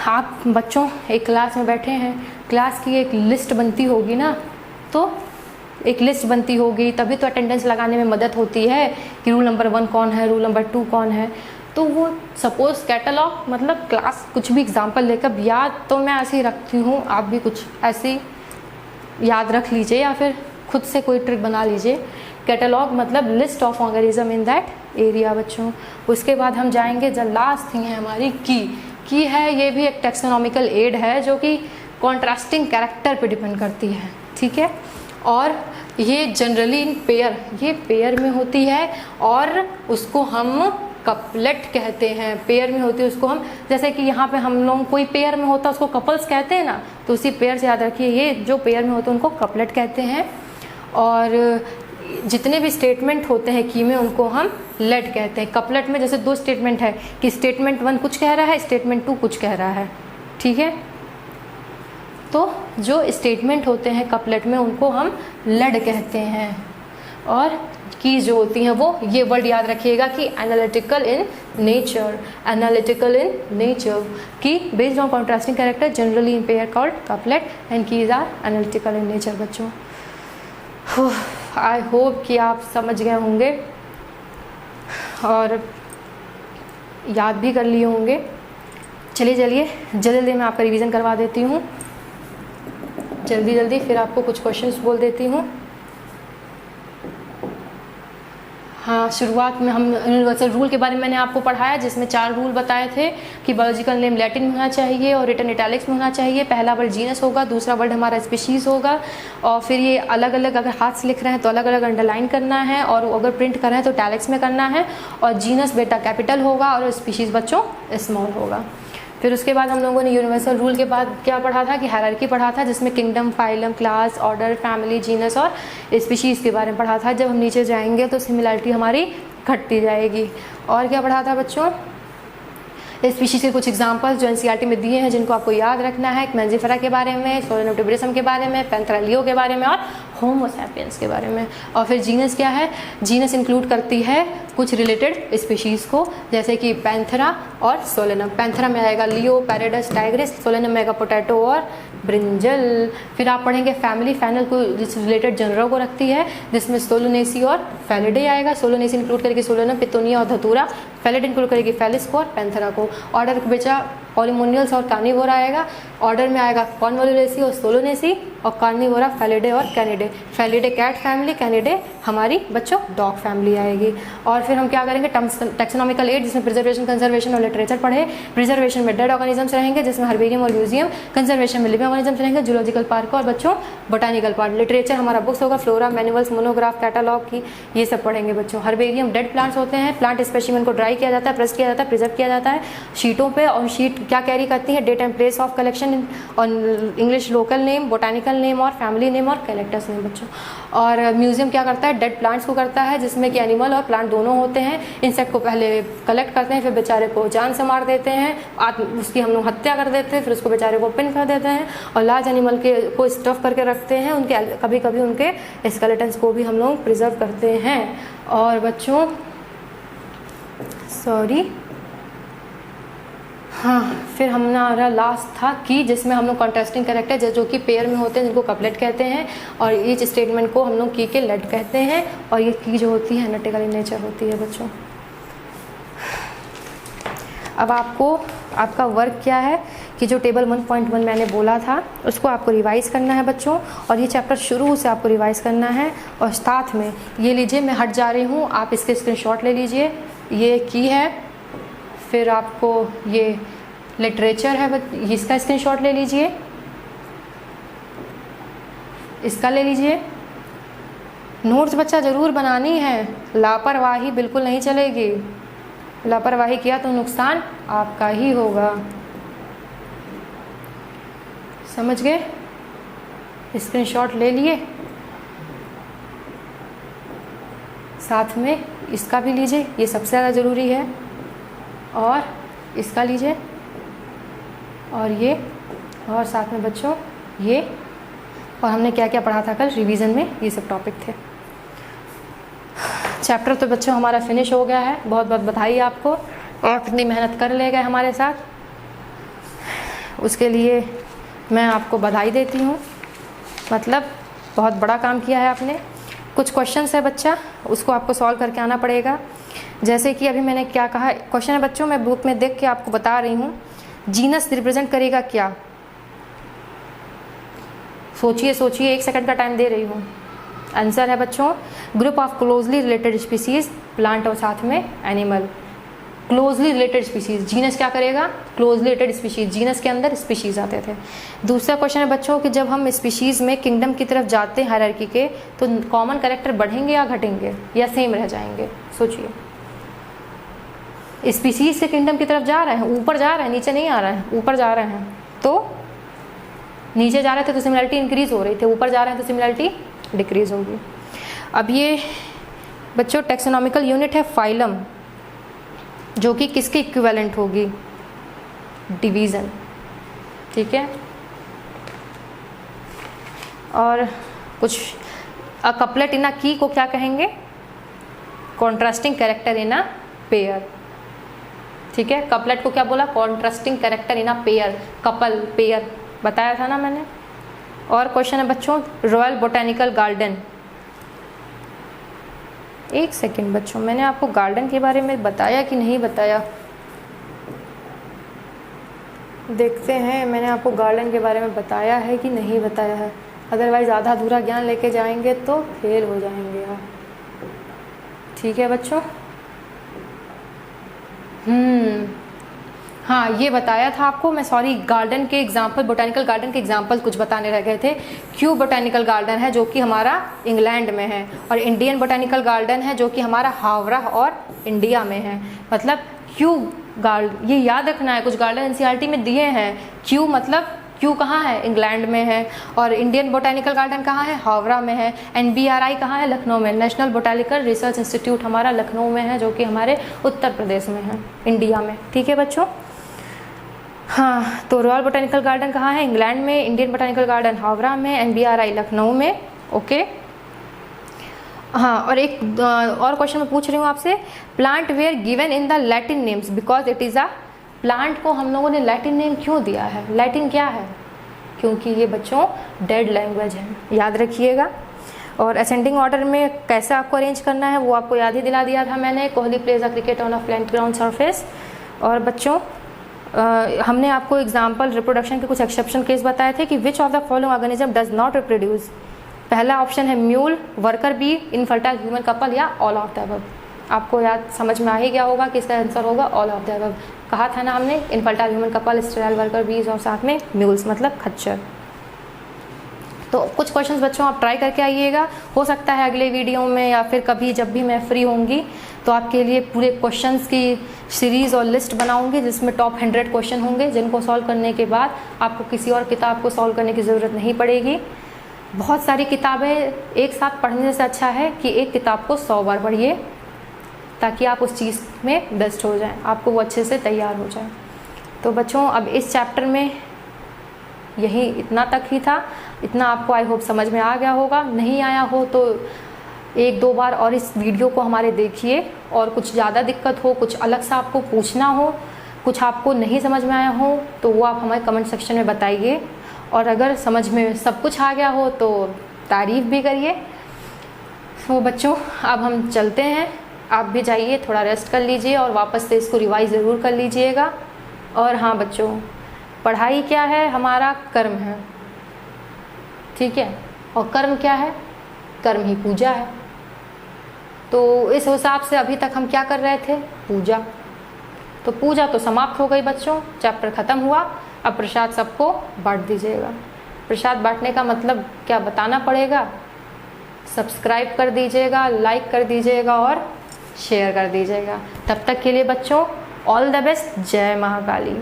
आप बच्चों एक क्लास में बैठे हैं, क्लास की एक लिस्ट बनती होगी ना, तो एक लिस्ट बनती होगी तभी तो अटेंडेंस लगाने में मदद होती है कि रूल नंबर 1 कौन है, रूल नंबर 2 कौन है। तो वो सपोज कैटलॉग मतलब क्लास, कुछ भी एग्जांपल लेकर, याद तो मैं ऐसे ही रखती हूँ, आप भी कुछ ऐसे याद रख लीजिए या फिर खुद से कोई ट्रिक बना लीजिए। कैटलॉग मतलब list of organism in that area बच्चों। उसके बाद हम जाएंगे, जो लास्ट थिंग है हमारी की है, ये भी एक टैक्सोनॉमिकल एड है जो कि कॉन्ट्रास्टिंग कैरेक्टर पे डिपेंड करती है, ठीक है। और ये जनरली इन पेयर, ये पेयर में होती है और उसको हम कपलेट कहते हैं, पेयर में होती है उसको हम, जैसे कि यहाँ पे हम लोग कोई पेयर में होता है उसको कपल्स कहते हैं ना, तो उसी पेयर से याद रखिए, ये जो पेयर में होते हैं उनको कपलेट कहते हैं। और जितने भी स्टेटमेंट होते हैं की में उनको हम लेट कहते हैं। कपलेट में जैसे 2 स्टेटमेंट है कि स्टेटमेंट 1 कुछ कह रहा है, स्टेटमेंट 2 कुछ कह रहा है, ठीक है। तो जो स्टेटमेंट होते हैं कपलेट में उनको हम लेड कहते हैं। और की जो होती हैं वो, ये वर्ड याद रखिएगा कि analytical in nature, analytical in nature, key based on contrasting character generally in pair called couplet and keys are analytical in nature बच्चों। आई होप कि आप समझ गए होंगे और याद भी कर लिए होंगे। चलिए जल्दी मैं आपका रिवीजन करवा देती हूँ जल्दी, फिर आपको कुछ क्वेश्चंस बोल देती हूँ। हाँ, शुरुआत में हम यूनिवर्सल रूल के बारे में मैंने आपको पढ़ाया, जिसमें 4 रूल बताए थे कि बायोलॉजिकल नेम लैटिन में होना चाहिए और रिटन इटैलिक्स में होना चाहिए। पहला वर्ड जीनस होगा, दूसरा वर्ड हमारा स्पीशीज़ होगा, और फिर ये अलग अलग, अगर हाथ से लिख रहे हैं तो अलग अलग अंडरलाइन करना है, और अगर प्रिंट कर रहे हैं तो इटैलिक्स में करना है। और जीनस बेटा कैपिटल होगा और स्पीशीज़ बच्चों स्मॉल होगा। फिर उसके बाद हम लोगों ने यूनिवर्सल रूल के बाद क्या पढ़ा था कि हायरार्की पढ़ा था, जिसमें kingdom, phylum, class, order, family, genus और स्पीशीज़ के बारे में पढ़ा था। जब हम नीचे जाएंगे तो सिमिलरिटी हमारी घटती जाएगी। और क्या पढ़ा था बच्चों, स्पीशीज़ के कुछ एग्जांपल्स जो एनसीईआरटी में दिए हैं जिनको आपको याद रखना है, मैंजिफेरा के बारे में, सोलेनोटिब्रिसम के बारे में, पैंथेरा लियो के बारे में और होमो सैपियंस के बारे में। और फिर जीनस क्या है, जीनस इंक्लूड करती है कुछ रिलेटेड स्पीशीज़ को, जैसे कि पैंथेरा और सोलेनम। पैंथेरा में आएगा लियो, पैरेडस, टाइग्रिस, सोलेनम में आएगा पोटैटो और ब्रिंजल। फिर आप पढ़ेंगे फैमिली, फैनल को जिस रिलेटेड जनरों को रखती है, जिसमें सोलोनेसी और फैलिडे आएगा। सोलोनेसी इंक्लूड करेगी सोलेनम, पितोनिया और धतूरा, फैलिडे इंक्लूड करेगी फैलिस को और पैंथेरा को। ऑर्डर बेचा पॉलीमोनियल्स और कार्निवोरा आएगा। ऑर्डर में आएगा कॉन्वोलुलेसी और सोलोनेसी, और कार्निवोरा फैलिडे और Canidae. Felidae cat family, Canidae हमारी बच्चों डॉग फैमिली आएगी। और फिर हम क्या करेंगे, टैक्सोनॉमिकल एड, जिसमें प्रिजर्वेशन, कंजर्वेशन और लिटरेचर पढ़े। प्रिजर्वेशन में डेड ऑर्गेनिजम्स रहेंगे, जिसमें हर्बेरियम और म्यूजियम। कंजर्वेशन में लिविंग ऑर्गेनिजम्स रहेंगे, जूलॉजिकल पार्क और बच्चों बोटानिकल पार्क। लिटरेचर हमारा बुक्स होगा, फ्लोरा, मैनुअल्स, मोनोग्राफ, कैटालॉग की, ये सब पढ़ेंगे बच्चों। हर्बेरियम डेड प्लांट्स होते हैं, प्लांट स्पेसिमेन को ड्राई किया जाता है, प्रेस किया जाता है, प्रिजर्व किया जाता है शीटों पे। और शीट क्या कैरी करती है, date and place of collection और English local name, botanical name और फैमिली नेम और कलेक्टर्स नेम बच्चों। और म्यूजियम क्या करता है, डेड प्लांट्स को करता है, जिसमें कि एनिमल और प्लांट दोनों होते हैं। इंसेक्ट को पहले कलेक्ट करते हैं, फिर बेचारे को जान से मार देते हैं, उसकी हम लोग हत्या कर देते हैं, फिर उसको बेचारे को पिन कर देते हैं, और लार्ज एनिमल के को स्टफ करके रखते हैं। उनके कभी कभी उनके स्केलेटन्स को भी हम लोग प्रिजर्व करते हैं। और बच्चों फिर हमारा लास्ट था की, जिसमें हम लोग कॉन्ट्रास्टिंग कैरेक्टर जो कि पेयर में होते हैं, जिनको कपलेट कहते हैं, और ईच स्टेटमेंट को हम लोग की के लेट कहते हैं। और ये की जो होती है एनालिटिकल इन नेचर होती है बच्चों। अब आपका वर्क क्या है कि जो टेबल 1.1 मैंने बोला था उसको आपको रिवाइज़ करना है बच्चों, और ये चैप्टर शुरू से आपको रिवाइज़ करना है। और साथ में ये लीजिए, मैं हट जा रही हूँ, आप इसके स्क्रीनशॉट ले लीजिए, ये की है, फिर आपको ये लिटरेचर है, इसका स्क्रीनशॉट ले लीजिए, इसका ले लीजिए। नोट्स बच्चा ज़रूर बनानी है, लापरवाही बिल्कुल नहीं चलेगी। लापरवाही किया तो नुकसान आपका ही होगा, समझ गए? स्क्रीनशॉट ले लिए, साथ में इसका भी लीजिए, ये सबसे ज़्यादा ज़रूरी है, और इसका लीजिए, और ये, और साथ में बच्चों ये, और हमने क्या क्या पढ़ा था कल रिवीजन में, ये सब टॉपिक थे। चैप्टर तो बच्चों हमारा फिनिश हो गया है, बहुत बहुत बधाई आपको, और कितनी मेहनत कर ले गए हमारे साथ, उसके लिए मैं आपको बधाई देती हूँ। मतलब बहुत बड़ा काम किया है आपने। कुछ क्वेश्चंस है बच्चा, उसको आपको सॉल्व करके आना पड़ेगा। जैसे कि अभी मैंने क्या कहा, क्वेश्चन है बच्चों, मैं बुक में देख के आपको बता रही हूँ। जीनस रिप्रेजेंट करेगा क्या? सोचिए सोचिए, 1 सेकंड का टाइम दे रही हूँ। आंसर है बच्चों group of closely related species, plant और साथ में animal. Closely related species, genus क्या करेगा? क्लोजली रिलेटेड स्पीसीज, जीनस के अंदर स्पीशीज आते थे। दूसरा क्वेश्चन है बच्चों कि जब हम स्पीशीज में किंगडम की तरफ जाते हैं हायरार्की के, तो कॉमन कैरेक्टर बढ़ेंगे या घटेंगे या सेम रह जाएंगे? सोचिए। स्पीशीज से किंगडम की तरफ जा रहे हैं, ऊपर जा रहे हैं, नीचे नहीं आ रहे हैं, ऊपर जा रहे हैं। तो नीचे जा रहे थे तो सिमिलरिटी इंक्रीज हो रही थी, ऊपर जा रहे हैं तो सिमिलरिटी डिक्रीज होगी। अब ये बच्चों टेक्सोनॉमिकल यूनिट है फाइलम, जो कि किसके इक्विवेलेंट होगी? डिवीज़न, ठीक है। और कुछ अ कपलेट इन अ की को क्या कहेंगे? Contrasting character in a pair, ठीक है। कपलेट को क्या बोला? Contrasting character in a pair, couple, pair बताया था ना मैंने। और क्वेश्चन है बच्चों रॉयल बोटेनिकल गार्डन। 1 सेकेंड बच्चों, मैंने आपको गार्डन के बारे में बताया कि नहीं बताया? देखते हैं मैंने आपको गार्डन के बारे में बताया है कि नहीं बताया है, अदरवाइज़ आधा अधूरा ज्ञान लेके जाएंगे तो फेल हो जाएंगे आप, ठीक है बच्चों। हाँ, ये बताया था आपको मैं, सॉरी, गार्डन के एग्जाम्पल, बोटेनिकल गार्डन के एग्जाम्पल कुछ बताने रह गए थे। क्यू बोटेनिकल गार्डन है जो कि हमारा इंग्लैंड में है, और इंडियन बोटेनिकल गार्डन है जो कि हमारा हावड़ा और इंडिया में है। मतलब क्यू ये याद रखना है, कुछ गार्डन एनसीईआरटी में दिए हैं। क्यू मतलब क्यू कहाँ है? इंग्लैंड में है। और इंडियन बोटेनिकल गार्डन कहाँ है? हावड़ा में है। NBRI कहाँ है? लखनऊ में। नेशनल बोटेनिकल रिसर्च इंस्टीट्यूट हमारा लखनऊ में है, जो कि हमारे उत्तर प्रदेश में है, इंडिया में, ठीक है बच्चों। हाँ, तो रॉयल बोटेनिकल गार्डन कहाँ है? इंग्लैंड में। इंडियन बोटेनिकल गार्डन हावड़ा में। NBRI लखनऊ में, ओके। हाँ, और एक और क्वेश्चन मैं पूछ रही हूँ आपसे, plant were given in the Latin names because it is a, plant को हम लोगों ने लैटिन नेम क्यों दिया है? लैटिन क्या है? क्योंकि ये बच्चों डेड लैंग्वेज है, याद रखिएगा। और असेंडिंग ऑर्डर में कैसे आपको अरेंज करना है वो आपको याद ही दिला दिया था मैंने। Kohli plays a cricket on a flat ground surface. और बच्चों हमने आपको एग्जाम्पल रिप्रोडक्शन के कुछ एक्सेप्शन केस बताए थे कि which of the following organism does not reproduce. पहला ऑप्शन है mule, worker bee, infertile human couple, या ऑल ऑफ द अबव। आपको याद समझ में आ ही गया होगा कि इसका आंसर होगा ऑल ऑफ द अबव। कहा था ना हमने, infertile human couple, sterile worker बीज, और साथ में म्यूल्स मतलब खच्चर। तो कुछ क्वेश्चंस बच्चों आप ट्राई करके आइएगा, हो सकता है अगले वीडियो में या फिर कभी जब भी मैं फ्री होंगी तो आपके लिए पूरे क्वेश्चंस की सीरीज़ और लिस्ट बनाऊंगी, जिसमें टॉप 100 क्वेश्चन होंगे, जिनको सॉल्व करने के बाद आपको किसी और किताब को सॉल्व करने की ज़रूरत नहीं पड़ेगी। बहुत सारी किताबें एक साथ पढ़ने से अच्छा है कि एक किताब को 100 बार पढ़िए, ताकि आप उस चीज़ में बेस्ट हो जाएं, आपको वो अच्छे से तैयार हो जाए। तो बच्चों अब इस चैप्टर में यही इतना तक ही था। इतना आपको आई होप समझ में आ गया होगा। नहीं आया हो तो 1-2 बार और इस वीडियो को हमारे देखिए, और कुछ ज़्यादा दिक्कत हो, कुछ अलग सा आपको पूछना हो, कुछ आपको नहीं समझ में आया हो तो वो आप हमारे कमेंट सेक्शन में बताइए। और अगर समझ में सब कुछ आ गया हो तो तारीफ़ भी करिए। तो बच्चों अब हम चलते हैं, आप भी जाइए, थोड़ा रेस्ट कर लीजिए और वापस से इसको रिवाइज ज़रूर कर लीजिएगा। और हाँ बच्चों, पढ़ाई क्या है? हमारा कर्म है, ठीक है। और कर्म क्या है? कर्म ही पूजा है। तो इस हिसाब से अभी तक हम क्या कर रहे थे, पूजा। तो पूजा तो समाप्त हो गई बच्चों, चैप्टर ख़त्म हुआ। अब प्रसाद सबको बांट दीजिएगा। प्रसाद बांटने का मतलब क्या बताना पड़ेगा, सब्सक्राइब कर दीजिएगा, लाइक कर दीजिएगा और शेयर कर दीजिएगा। तब तक के लिए बच्चों ऑल द बेस्ट। जय महाकाली।